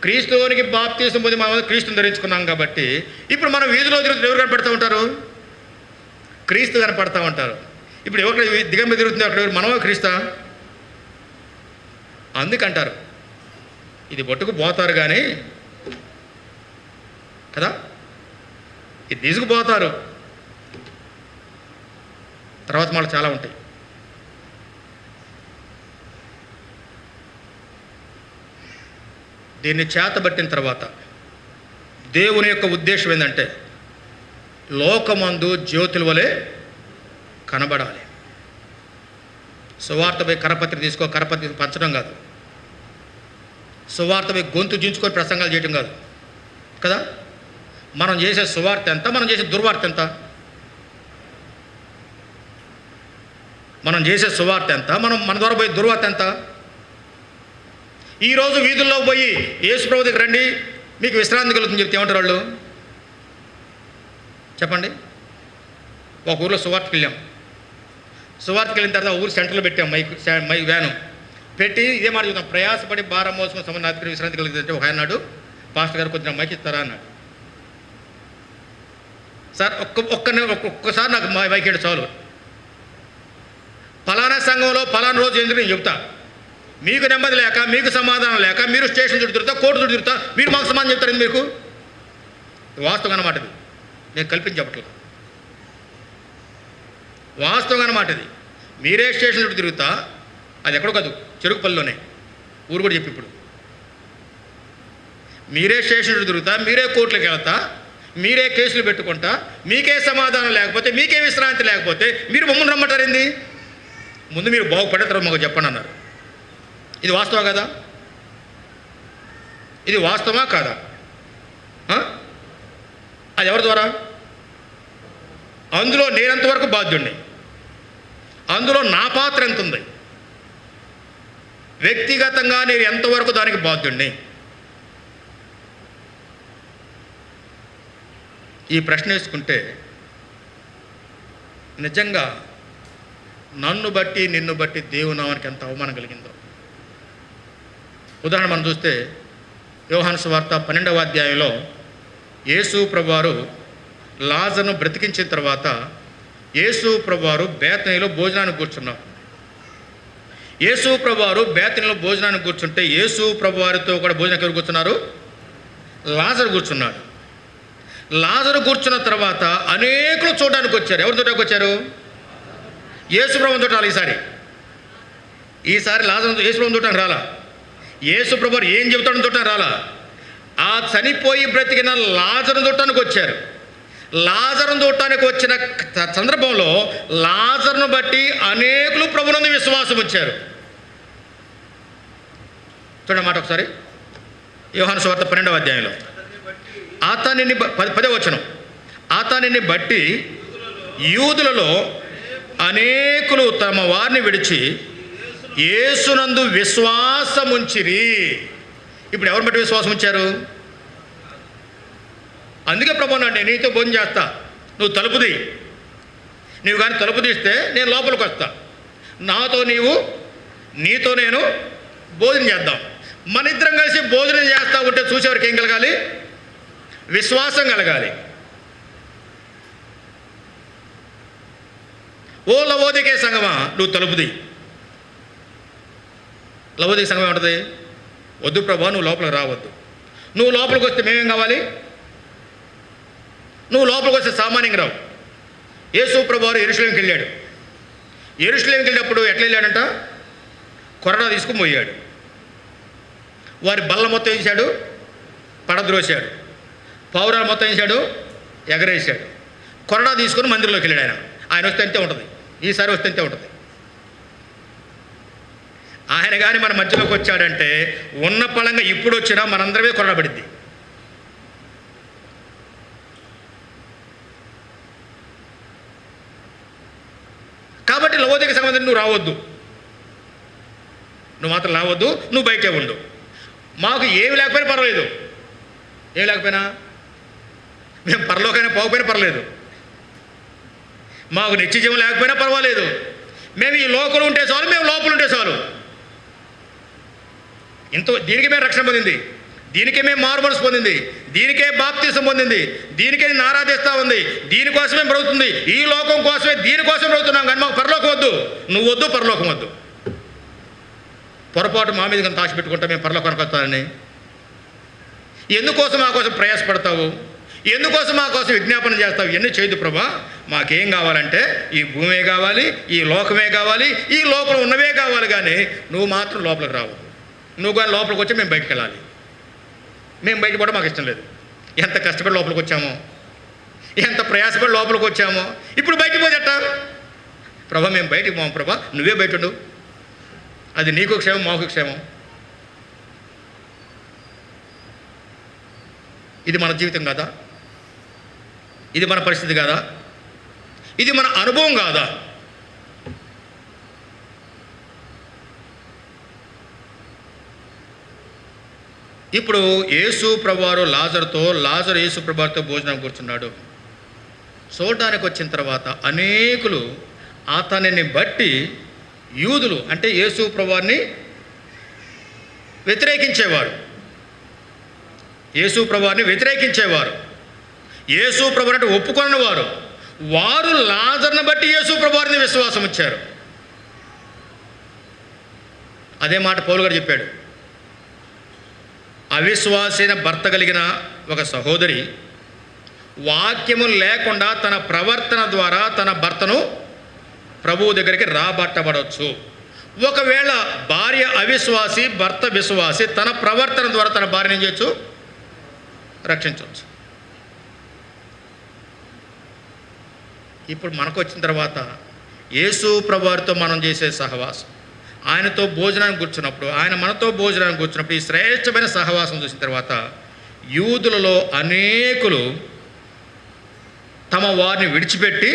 క్రీస్తులోనికి బాప్తిసం పొంది మనం క్రీస్తుని ధరించుకున్నాం. కాబట్టి ఇప్పుడు మనం వీధిలో తిరుగుతూ ఎవరు కనపడుతూ ఉంటారు? క్రీస్తు కనపడతా ఉంటారు. ఇప్పుడు ఎవరు దిగంబరి తిరుగుతుంది అక్కడ? మనమే క్రీస్తా? అందుకంటారు ఇది బొట్టుకు పోతారు కానీ కదా, ఇది తీసుకుపోతారు, తర్వాత మళ్ళీ చాలా ఉంటాయి. దీన్ని చేతబట్టిన తర్వాత దేవుని యొక్క ఉద్దేశం ఏంటంటే, లోకమందు జ్యోతుల వలె కనబడాలి. సువార్తపై కరపత్రి తీసుకో, కరపత్రి పంచడం కాదు. సువార్తపై గొంతు దించుకొని ప్రసంగాలు చేయడం కాదు కదా. మనం చేసే సువార్త ఎంత, మనం చేసే దుర్వార్త ఎంత? మనం చేసే సువార్త ఎంత, మన ద్వారా పోయి దుర్వార్త ఎంత? ఈరోజు వీధుల్లో పోయి యేసు ప్రభు దగ్గర రండి, మీకు విశ్రాంతి కలుగుతుంది చెప్తే ఏమంటారు వాళ్ళు? చెప్పండి. ఒక ఊర్లో సువార్తకి వెళ్ళాం. సువార్తకి వెళ్ళిన తర్వాత ఊరు సెంటర్లో పెట్టాం మైక్ వ్యాను పెట్టి ఇదే మాట చూద్దాం. ప్రయాసపడి భారం మోసుకుని సమర్థ విశ్రాంతి కలుగుతుందంటే ఒక ఆయన అన్నాడు, పాస్టర్ గారు కొంచెం మైక్ ఇస్తారా అన్నాడు. సార్ ఒక్కసారి నాకు మైక్ ఇవ్వండి చాలు. పలానా సంఘంలో పలానా రోజు ఎందుకు నేను చెప్తా, మీకు నెమ్మది లేక, మీకు సమాధానం లేక, మీరు స్టేషన్ చుట్టూ తిరుగుతా, కోర్టు చుట్టూ తిరుగుతా, మీరు మాకు సమాధానం చెప్తారండి. మీకు వాస్తవం అన్నమాట ఇది, నేను కల్పించబట్లేదు. వాస్తవం అన్నమాట ఇది. మీరే స్టేషన్ చుట్టూ తిరుగుతా, అది ఎక్కడో కాదు, చెరుకుపల్లిలోనే, ఊరు కూడా చెప్పి ఇప్పుడు. మీరే స్టేషన్ చుట్టూ తిరుగుతా, మీరే కోర్టులకు వెళ్తా, మీరే కేసులు పెట్టుకుంటా, మీకే సమాధానం లేకపోతే, మీకే విశ్రాంతి లేకపోతే మీరు మమ్మల్ని రమ్మంటారేంది? ముందు మీరు బాగుపడే తర్వాత మాకు చెప్పండి అన్నారు. ఇది వాస్తవం కదా? ఇది వాస్తవమా కాదా? అది ఎవరి ద్వారా? అందులో నేనెంతవరకు బాధ్యుణ్ణి, అందులో నా పాత్ర ఎంత ఉంది, వ్యక్తిగతంగా నేను ఎంతవరకు దానికి బాధ్యుణ్ణి? ఈ ప్రశ్న వేసుకుంటే నిజంగా నన్ను బట్టి నిన్ను బట్టి దేవుని నామానికి ఎంత అవమానం కలిగిందో. ఉదాహరణ మనం చూస్తే యోహాను సువార్త 12వ అధ్యాయంలో యేసు ప్రభువారు లాజరును బ్రతికించిన తర్వాత యేసు ప్రభువారు బేతనీలో భోజనానికి కూర్చున్నారు. యేసు ప్రభువారు బేతనీలో భోజనానికి కూర్చుంటే యేసు ప్రభువారితో కూడా భోజనానికి ఎవరు కూర్చున్నారు? లాజరు కూర్చున్నాడు. లాజరు కూర్చున్న తర్వాత అనేకులు చూడడానికి వచ్చారు. ఎవరి చూడడానికి వచ్చారు? యేసు ప్రభువుని చూడాలి. ఈసారి లాజరు యేసు ప్రభువుని చూడటానికి రాలా. యేసు ప్రభువు ఏం చెబుతాడని చూడటానికి రాలా. ఆ చనిపోయి బ్రతికిన లాజరును చూడటానికి వచ్చారు. లాజరును చూడటానికి వచ్చిన సందర్భంలో లాజరును బట్టి అనేకులు ప్రభువునందు విశ్వాసం వచ్చారు. చూడండి మాట ఒకసారి, యోహాను సువార్త 12వ అధ్యాయంలో. అతనిని 10వ వచనం, అతనిని బట్టి యూదులలో అనేకులు తమ వారిని విడిచి యేసునందు విశ్వాసముంచిరి. ఇప్పుడు ఎవరిని బట్టి విశ్వాసం ఉంచారు? అందుకే ప్రభు అన్నాడు, నేను నీతో భోజనం చేస్తా, నువ్వు తలుపు తీ. నీవు కానీ తలుపు తీస్తే నేను లోపలికి వస్తా, నాతో నీవు, నీతో నేను భోజనం చేద్దాం. మన ఇద్దరం కలిసి భోజనం చేస్తూ ఉంటే చూసేవారికి ఏం కలగాలి? విశ్వాసం కలగాలి. ఓ లవోదికే సంగమా, నువ్వు తలుపుది. లవోదిక సంగమం ఏమంటుంది? వద్దు ప్రభా, నువ్వు లోపలికి రావద్దు. నువ్వు లోపలికి వస్తే మేమేం కావాలి? నువ్వు లోపలికి వస్తే సామాన్యంగా రావు. యేసు ప్రభువారు యెరూషలేముకి వెళ్ళాడు. యెరూషలేముకి వెళ్ళినప్పుడు ఎట్లా వెళ్ళాడంట? కొరడా తీసుకుని పోయాడు. వారి బల్ల మొత్తం వేసాడు, పడద్రోశాడు. పౌరాలు మొత్తం వేసాడు, ఎగరేసాడు. కొరడా తీసుకుని మందిరంలోకి వెళ్ళాడు. ఆయన వస్తే అంతే ఉంటుంది, ఈసారి వస్తే అంతే ఉంటుంది. ఆయన కానీ మన మధ్యలోకి వచ్చాడంటే ఉన్న పళంగా ఇప్పుడు వచ్చినా మనందరమే కొరడబడిద్ది. కాబట్టి లవోదిక సంబంధం నువ్వు రావద్దు, నువ్వు మాత్రం రావద్దు, నువ్వు బయటే ఉండు. మాకు ఏమి లేకపోయినా పర్వాలేదు, ఏమి లేకపోయినా మేము పరలోకైనా పోకపోయినా పర్లేదు, మాకు నిత్యజీవం లేకపోయినా పర్వాలేదు, మేము ఈ లోకంలో ఉంటే చాలు, మేము లోపల ఉంటే చాలు. దీనికే మేము రక్షణ పొందింది, దీనికే మేము మారుమనసు పొందింది, దీనికే బాప్తిసం పొందింది, దీనికే నేను ఆరాధిస్తూ ఉంది, దీనికోసమే బ్రతుకుతుంది, ఈ లోకం కోసమే, దీనికోసం బ్రతుకుతున్నాం. కానీ మాకు పరలోకం వద్దు, నువ్వు వద్దు, పరలోకం వద్దు. పొరపాటు మా మీద కానీ తాచి పెట్టుకుంటా మేము పరలోకానికి వస్తానని. ఎందుకోసం మా కోసం ప్రయాసపడతావు? ఎందుకోసం మా కోసం విజ్ఞాపన చేస్తావు? ఇవన్నీ చేయదు ప్రభా. మాకేం కావాలంటే ఈ భూమే కావాలి, ఈ లోకమే కావాలి, ఈ లోపల ఉన్నవే కావాలి, కానీ నువ్వు మాత్రం లోపలికి రావు. నువ్వు కానీ లోపలికి వచ్చి మేము బయటకు వెళ్ళాలి. మేము బయటకు పోవడం మాకు ఇష్టం లేదు. ఎంత కష్టపడి లోపలికి వచ్చామో, ఎంత ప్రయాసపడి లోపలికి వచ్చామో, ఇప్పుడు బయటకు పోతేట ప్రభా మేము బయటకు పోము ప్రభా, నువ్వే బయట ఉండు. అది నీకు క్షేమం, మాకు క్షేమం. ఇది మన జీవితం కాదా? ఇది మన పరిస్థితి కాదా? ఇది మన అనుభవం కాదా? ఇప్పుడు యేసు ప్రభువారు లాజరు యేసు ప్రభువారితో భోజనం కూర్చున్నాడు. చూడడానికి వచ్చిన తర్వాత అనేకులు అతనిని బట్టి యూదులు అంటే యేసు ప్రభువారిని వ్యతిరేకించేవారు. యేసు ప్రభువారిని వ్యతిరేకించేవారు. యేసు ప్రభువారు అంటే ఒప్పుకొన్న వారు లాజరుని బట్టి యేసు ప్రభువారిని విశ్వాసం ఇచ్చారు. అదే మాట పౌలు గారు చెప్పాడు. అవిశ్వాసైన భర్త కలిగిన ఒక సహోదరి వాక్యము లేకుండా తన ప్రవర్తన ద్వారా తన భర్తను ప్రభువు దగ్గరికి రాబట్టబడవచ్చు. ఒకవేళ భార్య అవిశ్వాసి, భర్త విశ్వాసి, తన ప్రవర్తన ద్వారా తన భార్యను ఏం చేయొచ్చు? రక్షించవచ్చు. ఇప్పుడు మనకు వచ్చిన తర్వాత యేసు ప్రభువారితో మనం చేసే సహవాసం, ఆయనతో భోజనానికి కూర్చున్నప్పుడు, ఆయన మనతో భోజనానికి కూర్చున్నప్పుడు ఈ శ్రేష్టమైన సహవాసం చూసిన తర్వాత యూదులలో అనేకులు తమ వారిని విడిచిపెట్టి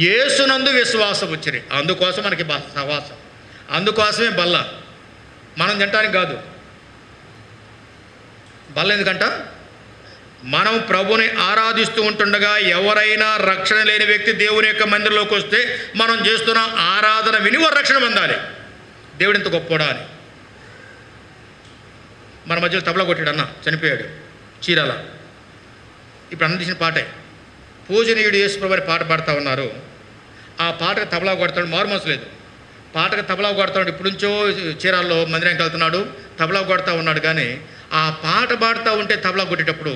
యేసునందు విశ్వాసం వచ్చింది. అందుకోసం మనకి సహవాసం, అందుకోసమే బల్ల. మనం తినటానికి కాదు. బల్ల ఎందుకంట? మనం ప్రభుని ఆరాధిస్తూ ఉంటుండగా ఎవరైనా రక్షణ లేని వ్యక్తి దేవుని యొక్క మందిరంలోకి వస్తే మనం చేస్తున్న ఆరాధన విని వారు రక్షణ పొందాలి. దేవుడు ఎంత గొప్పడా అని. మన మధ్యలో తబలా కొట్టాడు అన్న, చనిపోయాడు చీరాల. ఇప్పుడు అన్న తీసిన పాటే పూజనీయుడు యేసు ప్రభు అని పాట పాడుతూ ఉన్నారు. ఆ పాటకు తబలా కొడతాడు, మారు మనసు లేదు. పాటకు తబలా కొడతాడు. ఇప్పుడు నుంచో చీరాల్లో మందిరానికి వెళ్తున్నాడు, తబలా కొడతా ఉన్నాడు. కానీ ఆ పాట పాడుతూ ఉంటే తబలా కొట్టేటప్పుడు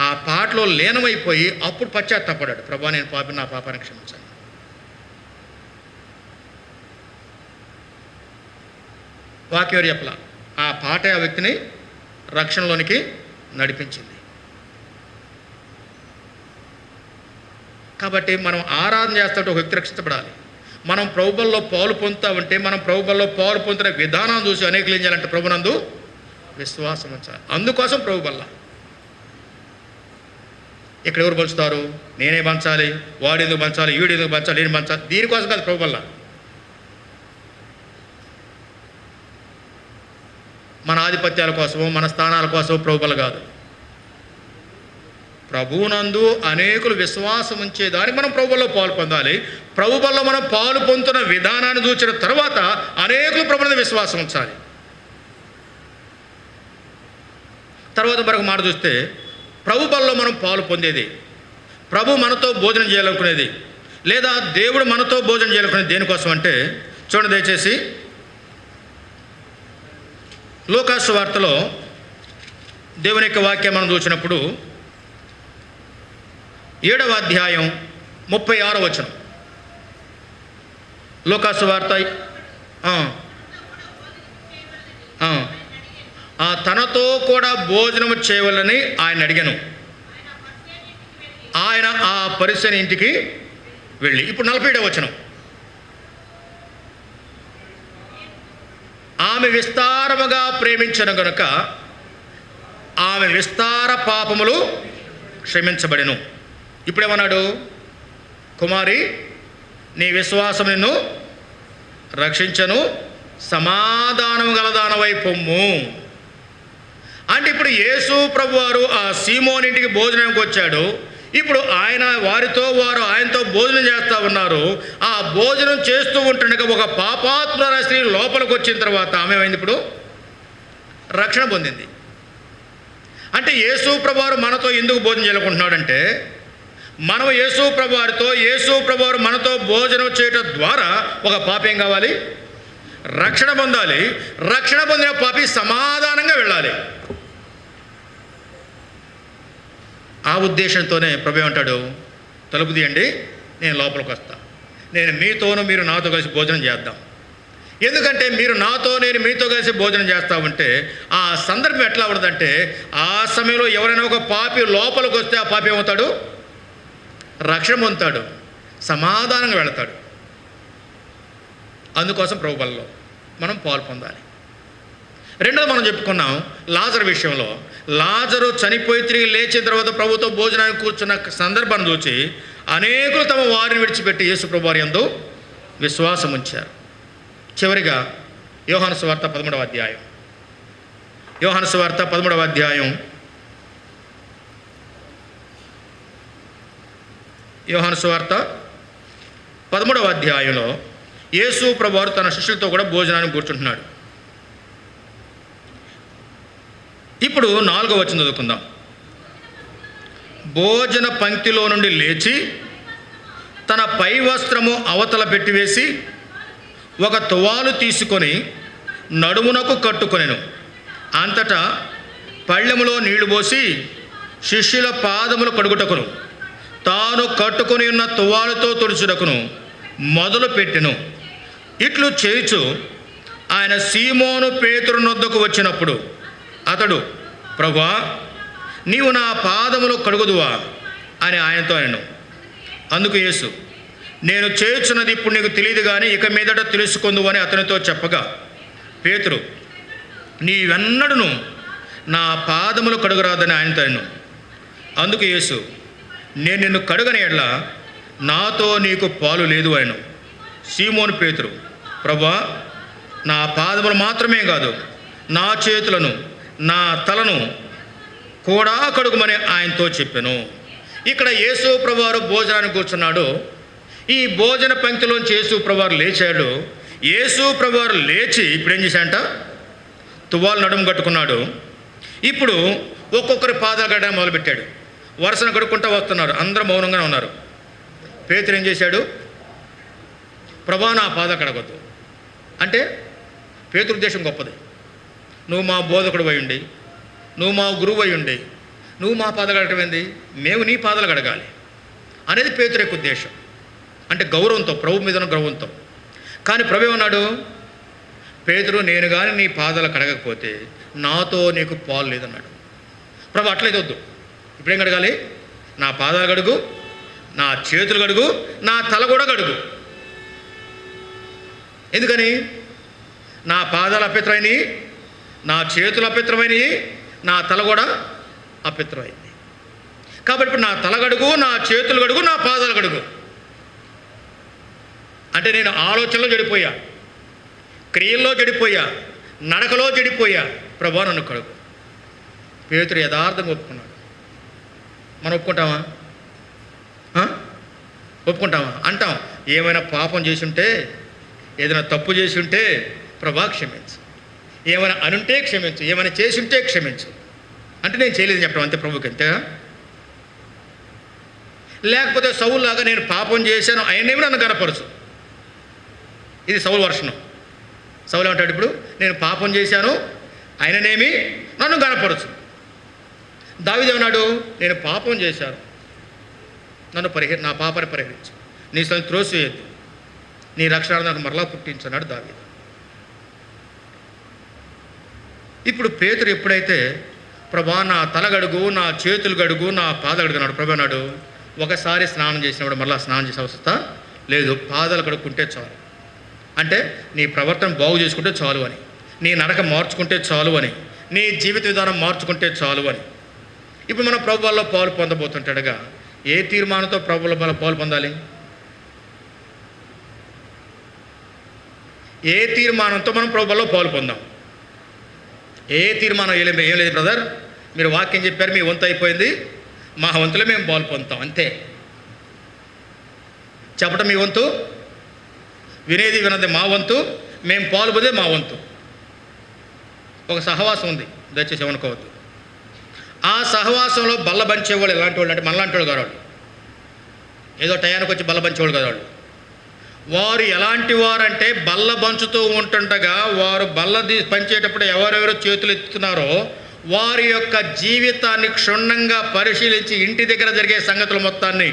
ఆ పాటలో లీనమైపోయి అప్పుడు పశ్చాత్తాపడ్డాడు. ప్రభా నేను పాపి, నా పాపాన్ని క్షమించాను. వాక్యం చెప్పలా, ఆ పాటే ఆ వ్యక్తిని రక్షణలోనికి నడిపించింది. కాబట్టి మనం ఆరాధన చేస్తుంటే ఒక వ్యక్తి రక్షించబడాలి. మనం ప్రభుబల్లో పాలు పొందుతూ ఉంటే మనం ప్రభుబల్లో పాలు పొందుతున్న విధానం చూసి అనేకులు ఏం చేయాలంటే ప్రభునందు విశ్వాసం ఉంచాలి. అందుకోసం ప్రభుబల్ల. ఇక్కడ ఎవరు పంచుతారు? నేనే పంచాలి, వాడు ఎందుకు పంచాలి, వీడు ఎందుకు పంచాలి, నేను పంచాలి, దీనికోసం కాదు ప్రభుబల్ల. మన ఆధిపత్యాల కోసమో మన స్థానాల కోసమో ప్రభుబల్ల కాదు. ప్రభువునందు అనేకులు విశ్వాసం ఉంచేదానికి మనం ప్రభువులో పాలు పొందాలి. ప్రభువులో మనం పాలు పొందుతున్న విధానాన్ని చూసిన తర్వాత అనేకులు ప్రభువునందు విశ్వాసం ఉంచాలి. తర్వాత మరొక మాట చూస్తే ప్రభు బలలో మనం పాలు పొందేది, ప్రభు మనతో భోజనం చేయాలనుకునేది, లేదా దేవుడు మనతో భోజనం చేయాలనుకునేది దేనికోసం అంటే చూడండి దయచేసి లూకాసు వార్తలో దేవుని యొక్క వాక్యం మనం చూసినప్పుడు 7వ అధ్యాయం 36వ వచనం. లూకాసు వార్త తనతో కూడా భోజనము చేయవలని ఆయన అడిగాను. ఆయన ఆ పరిసని ఇంటికి వెళ్ళి. ఇప్పుడు 47వ వచనం. ఆమె విస్తారముగా ప్రేమించను గనుక ఆమె విస్తార పాపములు క్షమించబడెను. ఇప్పుడేమన్నాడు? కుమారి, నీ విశ్వాసం నిన్ను రక్షించను, సమాధానము గలదానవై పొమ్ము. అంటే ఇప్పుడు యేసు ప్రభువారు ఆ సీమోని ఇంటికి భోజనానికి వచ్చాడు. ఇప్పుడు వారు ఆయనతో భోజనం చేస్తూ ఉన్నారు. ఆ భోజనం చేస్తూ ఉంటుండగా ఒక పాపాత్మురాలు స్త్రీ లోపలికి వచ్చిన తర్వాత ఆమె ఏమైంది? ఇప్పుడు రక్షణ పొందింది. అంటే యేసు ప్రభువారు మనతో ఎందుకు భోజనం చేయాలనుకుంటున్నాడంటే మనం యేసు ప్రభువారు మనతో భోజనం చేయటం ద్వారా ఒక పాపి ఏం కావాలి? రక్షణ పొందాలి. రక్షణ పొందిన పాపి సమాధానంగా వెళ్ళాలి. ఆ ఉద్దేశంతోనే ప్రభు ఏమంటాడు? తలుపు తీయండి, నేను లోపలికి వస్తా, నేను మీతోనూ మీరు నాతో కలిసి భోజనం చేద్దాం. ఎందుకంటే మీరు నాతో నేను మీతో కలిసి భోజనం చేస్తూ ఉంటే ఆ సందర్భం ఎట్లా ఉండదంటే ఆ సమయంలో ఎవరైనా ఒక పాపి లోపలికి వస్తే ఆ పాపి ఏమవుతాడు? రక్షణ పొందుతాడు, సమాధానంగా వెళతాడు. అందుకోసం ప్రభు బలలో మనం పాలు పొందాలి. రెండోది మనం చెప్పుకున్నాం లాజరు విషయంలో. లాజరు చనిపోయి తిరిగి లేచిన తర్వాత ప్రభుతో భోజనానికి కూర్చున్న సందర్భాన్ని చూసి అనేకులు తమ వారిని విడిచిపెట్టి యేసు ప్రభు వారి యందు విశ్వాసం ఉంచారు. చివరిగా యోహాను సువార్త 13వ అధ్యాయం. యోహాను సువార్త 13వ అధ్యాయం. యోహాను సువార్త 13వ అధ్యాయంలో యేసు ప్రభువారు తన శిష్యులతో కూడా భోజనానికి కూర్చుంటున్నాడు. ఇప్పుడు 4వ వచనం చదువుకుందాం. భోజన పంక్తిలో నుండి లేచి తన పై వస్త్రము అవతల పెట్టివేసి ఒక తువాలు తీసుకొని నడుమునకు కట్టుకొనెను. అంతటా పళ్ళెములో నీళ్లు పోసి శిష్యుల పాదములు కడుగుటకును తాను కట్టుకొని ఉన్న తువాలుతో తుడుచుటకును మొదలు పెట్టెను. ఇట్లు చేయుచు ఆయన సీమోను పేతురు నొద్దకు వచ్చినప్పుడు అతడు, ప్రభువా, నీవు నా పాదములు కడుగుదువా అని ఆయనతో అనెను. అందుకు యేసు, నేను చేయుచున్నది ఇప్పుడు నీకు తెలియదు కానీ ఇక మీదట తెలుసుకొందువు అని అతనితో చెప్పగా, పేతురు, నీవెన్నడూను నా పాదములు కడుగరాదని ఆయనతో అనెను. అందుకు యేసు, నేను నిన్ను కడుగని ఎడల నాతో నీకు పాలు లేదు అనెను. సీమోను పేతురు, ప్రభువా, నా పాదములు మాత్రమే కాదు, నా చేతులను నా తలను కూడా కడుగుమని ఆయనతో చెప్పాను. ఇక్కడ యేసు ప్రభువారు భోజనానికి కూర్చున్నాడు. ఈ భోజన పంక్తిలోంచి యేసు ప్రభువారు లేచాడు. యేసు ప్రభువారు లేచి ఇప్పుడు ఏం చేశాడంట, తువ్వాలు నడుము కట్టుకున్నాడు. ఇప్పుడు ఒక్కొక్కరి పాదాలు కడగడం మొదలుపెట్టాడు. వరుసను కడుక్కుంటూ వస్తున్నారు. అందరూ మౌనంగానే ఉన్నారు. పేతురు ఏం చేశాడు, ప్రభువా, నా పాదాలు కడగొద్దు అంటే పేతురు ఉద్దేశం గొప్పది. నువ్వు మా బోధకుడు అయి ఉండి, నువ్వు మా గురువు అయి ఉండి, నువ్వు మా పాదాలు కడగటం ఏంది, మేము నీ పాదాలు కడగాలి అనేది పేతురు యొక్క ఉద్దేశం. అంటే గౌరవంతో, ప్రభు మీద ఉన్న గౌరవంతో. కానీ ప్రభు ఏమన్నాడు, పేతురు, నేను కానీ నీ పాదాలు కడగకపోతే నాతో నీకు పాలు లేదన్నాడు. ప్రభు అట్లయితే వద్దు, ఇప్పుడేం కడగాలి, నా పాదాలు కడుగు, నా చేతులు కడుగు, నా తల కూడా కడుగు. ఎందుకని? నా పాదాలు అపవిత్రమైనవి, నా చేతులు అపవిత్రమైనవి, నా తల కూడా అపవిత్రమైంది. కాబట్టి ఇప్పుడు నా తల గడుగు, నా చేతులు గడుగు, నా పాదాలు గడుగు అంటే నేను ఆలోచనలో చెడిపోయా, క్రియల్లో చెడిపోయా, నడకలో చెడిపోయా, ప్రభువా నన్ను కడుగు. పేతురు యథార్థంగా ఒప్పుకున్నాడు. మనం ఒప్పుకుంటామా? ఒప్పుకుంటామా? అంటాం, ఏమైనా పాపం చేసి ఉంటే, ఏదైనా తప్పు చేసి ఉంటే ప్రభువా క్షమించు, ఏమైనా అనుంటే క్షమించు, ఏమైనా చేసి ఉంటే క్షమించు అంటే నేను చేయలేదని చెప్పడం అంతే ప్రభుకి, అంతేగా. లేకపోతే సౌలులాగా నేను పాపం చేశాను, ఆయనేమి నన్ను గనపరచు. ఇది సౌలు వర్షనం. సౌలు ఏమంటాడు ఇప్పుడు, నేను పాపం చేశాను, ఆయననేమి నన్ను గనపరచు. దావీదు ఏమన్నాడు, నేను పాపం చేశాను, నన్ను నా పాపాన్ని పరిహరించు, నీ సొంత త్రోసివేయద్దు, నీ రక్షణ నాకు మరలా పుట్టించు అన్నాడు దావీదు. ఇప్పుడు పేతురు ఎప్పుడైతే ప్రభా నా తల గడుగు, నా చేతులు గడుగు, నా పాదాలు గడుగున్నాడు, ప్రభు అన్నాడు, ఒకసారి స్నానం చేసినప్పుడు మళ్ళీ స్నానం చేసే అవసరం లేదు, పాదాలు కడుక్కుంటే చాలు. అంటే నీ ప్రవర్తన బాగు చేసుకుంటే చాలు అని, నీ నడక మార్చుకుంటే చాలు అని, నీ జీవిత విధానం మార్చుకుంటే చాలు అని. ఇప్పుడు మనం ప్రభు వల్ల పాలు పొందబోతుంటాడుగా, ఏ తీర్మానంతో ప్రభు వల్ల పాలు పొందాలి? ఏ తీర్మానంతో మనం ప్రభు వల్ల పాలు పొందాం? ఏ తీర్మానం ఏం లేదు బ్రదర్, మీరు వాక్యం చెప్పారు, మీ వంతు అయిపోయింది, మా వంతులో మేము పాలు పొందుతాం అంతే. చెప్పడం మీ వంతు, వినేది వినది మా వంతు, మేము పాలు పొందే మా వంతు. ఒక సహవాసం ఉంది, దయచేసి ఏమనుకోవద్దు. ఆ సహవాసంలో బల్ల బంచేవాళ్ళు ఎలాంటి వాళ్ళు అంటే మనలాంటి వాళ్ళు కాదు. వాళ్ళు ఏదో టయానికి వచ్చి బల్ల బంచేవాళ్ళు కాదు. వారు ఎలాంటి వారంటే బల్ల బంచుతూ ఉంటుండగా వారు బల్ల పంచేటప్పుడు ఎవరెవరు చేతులు ఎత్తుతున్నారో వారి యొక్క జీవితాన్ని క్షుణ్ణంగా పరిశీలించి, ఇంటి దగ్గర జరిగే సంగతుల మొత్తాన్ని,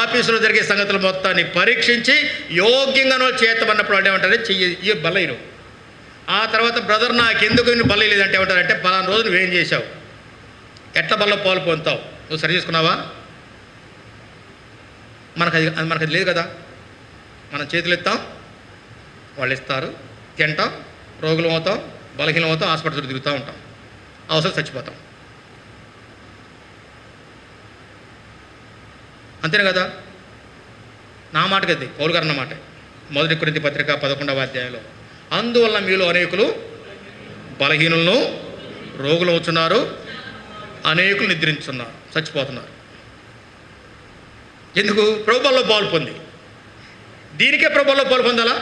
ఆఫీసులో జరిగే సంగతుల మొత్తాన్ని పరీక్షించి యోగ్యంగా చేతమన్నప్పుడు వాళ్ళు ఏమంటారు, చెయ్యి బల్ల ఇరు. ఆ తర్వాత బ్రదర్ నాకెందుకు నువ్వు బల్ల లేదంటే ఏమంటారంటే, పలానా రోజు నువ్వేం చేశావు, ఎట్లా బల్ల పాలు పొందుతావు, నువ్వు సరి చేసుకున్నావా? మనకు అది లేదు కదా. మనం చేతులు ఎత్తాం, వాళ్ళు ఇస్తారు, తింటాం, రోగులం అవుతాం, బలహీనం అవుతాం, హాస్పిటల్ తిరుగుతూ ఉంటాం, అవసరం చచ్చిపోతాం. అంతేనే కదా? నా మాట కది, పౌలు గారు అన్న మాట. 1 కొరింథీ పత్రిక 11వ అధ్యాయంలో, అందువల్ల మీలో అనేకులు బలహీనులను, రోగులు అవుతున్నారు, అనేకులు నిద్రించున్నారు, చచ్చిపోతున్నారు. ఎందుకు? ప్రభువులో పాలు పొంది. దీనికే ప్రభువులో పాలు పొందాలా?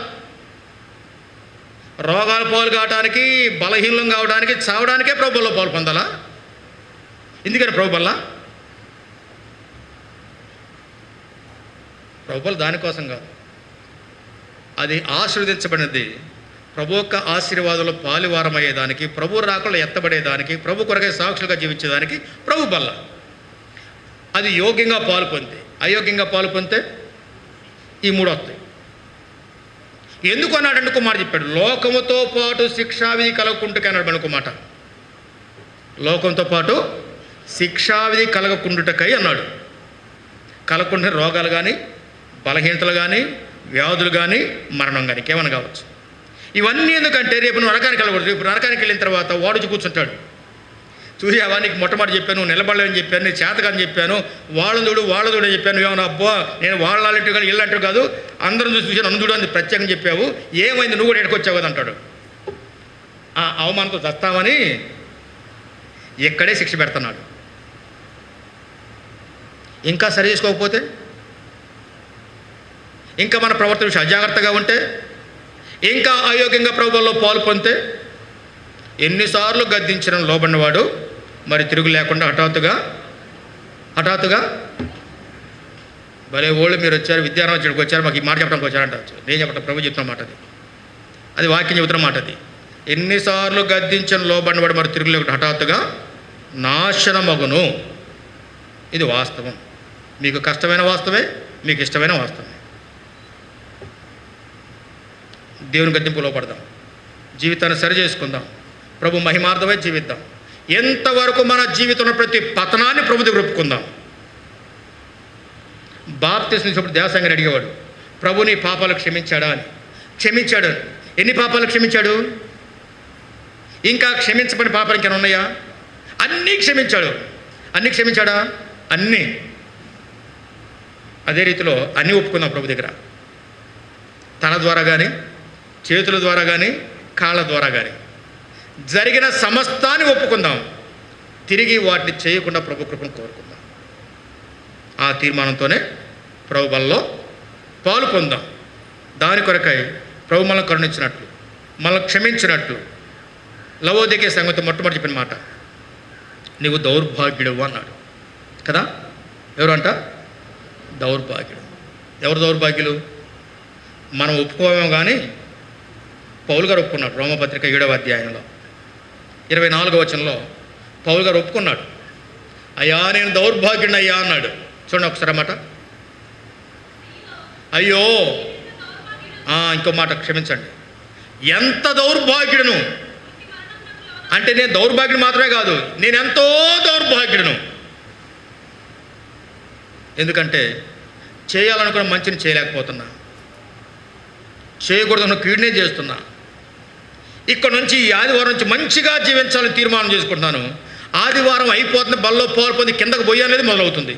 రోగాలు పాలు కావడానికి, బలహీనం కావడానికి, చావడానికే ప్రభువులో పాలు పొందాలా? ఎందుకని ప్రభువల్ల? ప్రభువులు దానికోసం కాదు, అది ఆశీర్వదించబడినది ప్రభు యొక్క ఆశీర్వాదంలో పాలువారమయ్యేదానికి, ప్రభు రాకలో ఎత్తబడేదానికి, ప్రభు కొరకై సాక్షులుగా జీవించేదానికి ప్రభు బల్ల. అది యోగ్యంగా పాలు పొందితే, అయోగ్యంగా పాలు పొందితే ఈ 3 వస్తాయి. ఎందుకు అన్నాడంటే ఒక మాట చెప్పాడు, లోకముతో పాటు శిక్షావిధి కలగకుంటుకే అన్నాడు. మనకు మాట, లోకంతో పాటు శిక్షావిధి కలగకుండుటకై అన్నాడు. కలగకుండా రోగాలు కానీ, బలహీనతలు కానీ, వ్యాధులు కానీ, మరణం కానీ కేవలం కావచ్చు. ఇవన్నీ ఎందుకంటే రేపు నువ్వు నరకానికి వెళ్ళకూడదు. రేపు నరకానికి వెళ్ళిన తర్వాత వాడుచి కూర్చుంటాడు. చూసావా, నీకు మొట్టమొదటి చెప్పాను, నిలబడలేని చెప్పాను, నీ చేతకని చెప్పాను, వాళ్ళదుడు అని చెప్పాను, ఏమన్నా అబ్బా నేను వాళ్ళంటూ కానీ ఇల్లంటూ కాదు, అందరం చూసి అందుడు అని ప్రత్యేకం చెప్పావు, ఏమైంది, నువ్వు కూడా ఎక్కడికొచ్చావు కదా అంటాడు. ఆ అవమానంతో చస్తామని ఇక్కడే శిక్ష పెడుతున్నాడు. ఇంకా సరి చేసుకోకపోతే, ఇంకా మన ప్రవర్తన విషయం అజాగ్రత్తగా ఉంటే, ఇంకా అయోగ్యంగా ప్రభువులో పాలు పొందితే, ఎన్నిసార్లు గద్దించిన లోబడినవాడు మరి తిరుగు లేకుండా హఠాత్తుగా భలే ఓళ్ళు మీరు వచ్చారు, విద్యారాజ్యానికి వచ్చారు, మాకు ఈ మాట చెప్పడానికి వచ్చారంటవచ్చు. నేను చెప్పడం ప్రభు చెప్తున్న మాట అది వాక్యం చెబుతున్న మాట. అది ఎన్నిసార్లు గద్దించిన లోబడినవాడు మరి తిరుగు లేకుండా హఠాత్తుగా నాశనమగును. ఇది వాస్తవం. మీకు కష్టమైన వాస్తవే, మీకు ఇష్టమైన వాస్తవమే. దేవుని గద్దింపు లోపడదాం, జీవితాన్ని సరి చేసుకుందాం, ప్రభు మహిమార్థమై జీవిద్దాం. ఎంతవరకు మన జీవితంలో ప్రతి పతనాన్ని ప్రభు దగ్గర ఒప్పుకుందాం. బాప్తిస్మం ఇచ్చినప్పుడు దేవసంగాన్ని అడిగేవాడు, ప్రభు నీ పాపాలు క్షమించాడా అని. క్షమించాడు. ఎన్ని పాపాలు క్షమించాడు? ఇంకా క్షమించబడిన పాపాలు ఇంకేమైనా ఉన్నాయా? అన్నీ క్షమించాడు. అన్నీ క్షమించాడా? అన్నీ. అదే రీతిలో అన్నీ ఒప్పుకుందాం ప్రభు దగ్గర. తన ద్వారా కానీ, చేతుల ద్వారా కానీ, కాళ్ళ ద్వారా కానీ జరిగిన సమస్తాన్ని ఒప్పుకుందాం. తిరిగి వాటిని చేయకుండా ప్రభు కృపను కోరుకుందాం. ఆ తీర్మానంతోనే ప్రభు బలలో పాలు పొందాం. దాని కొరకై ప్రభు మనల్ని కరుణించినట్లు, మనల్ని క్షమించినట్లు లవోదికే సంగతి మొట్టమొదటి చెప్పిన మాట, నీవు దౌర్భాగ్యుడు అన్నాడు కదా. ఎవరు అంట? దౌర్భాగ్యుడు. ఎవరు దౌర్భాగ్యులు? మనం ఒప్పుకోమేమో కానీ పౌలు గారు ఒప్పుకున్నాడు. రోమపత్రిక 7వ అధ్యాయంలో 24వ వచనంలో పౌలు గారు ఒప్పుకున్నాడు. అయ్యా నేను దౌర్భాగ్యుడిని అయ్యా అన్నాడు. చూడండి ఒకసారి మాట. అయ్యో, ఇంకో మాట, క్షమించండి, ఎంత దౌర్భాగ్యుడును అంటే నేను దౌర్భాగ్యుడు మాత్రమే కాదు, నేను ఎంతో దౌర్భాగ్యుడును. ఎందుకంటే చేయాలనుకున్న మంచిని చేయలేకపోతున్నా, చేయకూడదన్న కీడునే చేస్తున్నా. ఇక్కడ నుంచి ఈ ఆదివారం నుంచి మంచిగా జీవించాలని తీర్మానం చేసుకుంటున్నాను. ఆదివారం అయిపోతుంది, బల్లో పాలు పొంది కిందకు పోయి అనేది మొదలవుతుంది.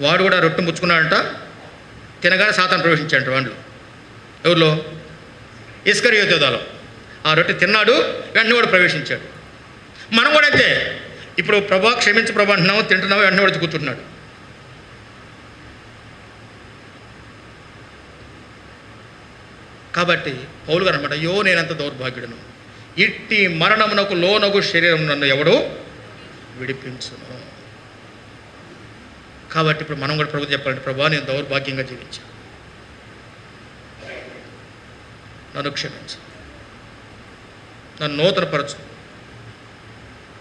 వాడు కూడా రొట్టె ముచ్చుకున్నాడంట, తినగానే సాతాను ప్రవేశించాడంట వాళ్ళు. ఎవరిలో? ఇస్కరియోతు యూదాలో. ఆ రొట్టె తిన్నాడు, వెంటనే వాడు ప్రవేశించాడు. మనం కూడా అంతే. ఇప్పుడు ప్రభా క్షమించి ప్రభా అంటున్నాము, తింటున్నాము, వెంటనే వాడు కూర్చుంటున్నాడు. కాబట్టి పౌలు గారు అనమాట, అయ్యో నేనంత దౌర్భాగ్యుడను, ఇట్టి మరణమునకు లోనగు శరీరం నన్ను ఎవడో విడిపించును. కాబట్టి ఇప్పుడు మనం కూడా ప్రభు చెప్పాలంటే, ప్రభా నేను దౌర్భాగ్యంగా జీవించాను, నన్ను క్షమించు, నన్ను నూతనపరచు,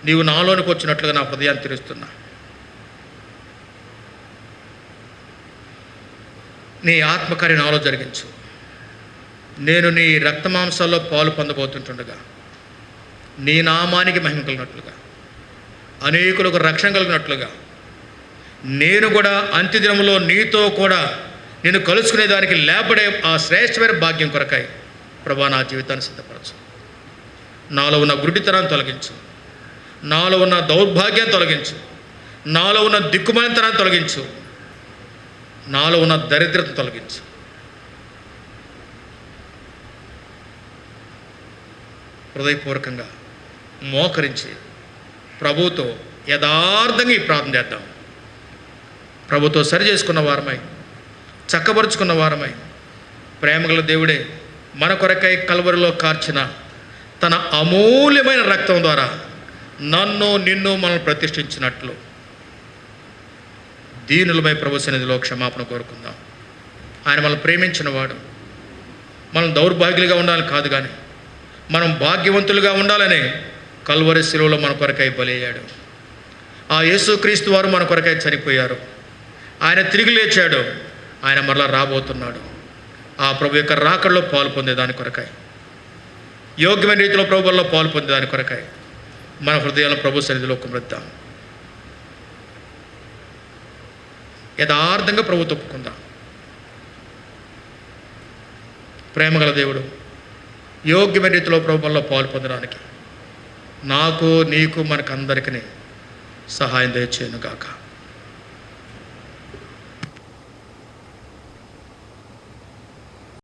నీవు నాలోనికి వచ్చినట్లుగా నా హృదయాన్ని తెరుస్తున్నా, నీ ఆత్మకార్య నాలో జరిగించు, నేను నీ రక్తమాంసాల్లో పాలు పొందబోతుంటుండగా నీ నామానికి మహిమ కలిగినట్లుగా, అనేకులకు రక్షణ కలిగినట్లుగా నేను కూడా అంత్యదినంలో నీతో కూడా నేను కలుసుకునే దానికి లేపడే ఆ శ్రేష్టమైన భాగ్యం కొరకాయి ప్రభా నా జీవితాన్ని సిద్ధపరచు. నాలో ఉన్న గుడ్డితనాన్ని తొలగించు, నాలో ఉన్న దౌర్భాగ్యాన్ని తొలగించు, నాలో ఉన్న దిక్కుమాలితనాన్ని తొలగించు, నాలో ఉన్న దరిద్రతను తొలగించు. హృదయపూర్వకంగా మోకరించి ప్రభువుతో యథార్థంగా ఈ ప్రార్థన చేద్దాం. ప్రభుతో సరి చేసుకున్న వారమై, చక్కబరుచుకున్న వారమై, ప్రేమగల దేవుడే మన కొరకై కల్వరిలో కార్చిన తన అమూల్యమైన రక్తం ద్వారా నన్ను నిన్ను మనల్ని ప్రతిష్ఠించినట్లు దీనులమై ప్రభు సన్నిధిలో క్షమాపణ కోరుకుందాం. ఆయన మనల్ని ప్రేమించిన వాడు. మనం దౌర్భాగ్యులుగా ఉండాలని కాదు, కానీ మనం భాగ్యవంతులుగా ఉండాలని కల్వరి శిలువలో మన కొరకై బలయ్యాడు. ఆ యేసుక్రీస్తు వారు మన కొరకై చనిపోయారు. ఆయన తిరిగి లేచాడు. ఆయన మరలా రాబోతున్నాడు. ఆ ప్రభు యొక్క రాకడలో పాలు పొందేదాని కొరకై, యోగ్యమైన రీతిలో ప్రభువుల్లో పాలు పొందేదాని కొరకై మన హృదయాలను ప్రభు సన్నిధిలో కుమరిద్దాం. యథార్థంగా ప్రభు తప్పుకుందాం. ప్రేమగల దేవుడు యోగ్యమైన రీతిలో ప్రభువుల్లో పాలు పొందడానికి నాకు, నీకు, మనకందరికీ సహాయం దయచేయును గాక.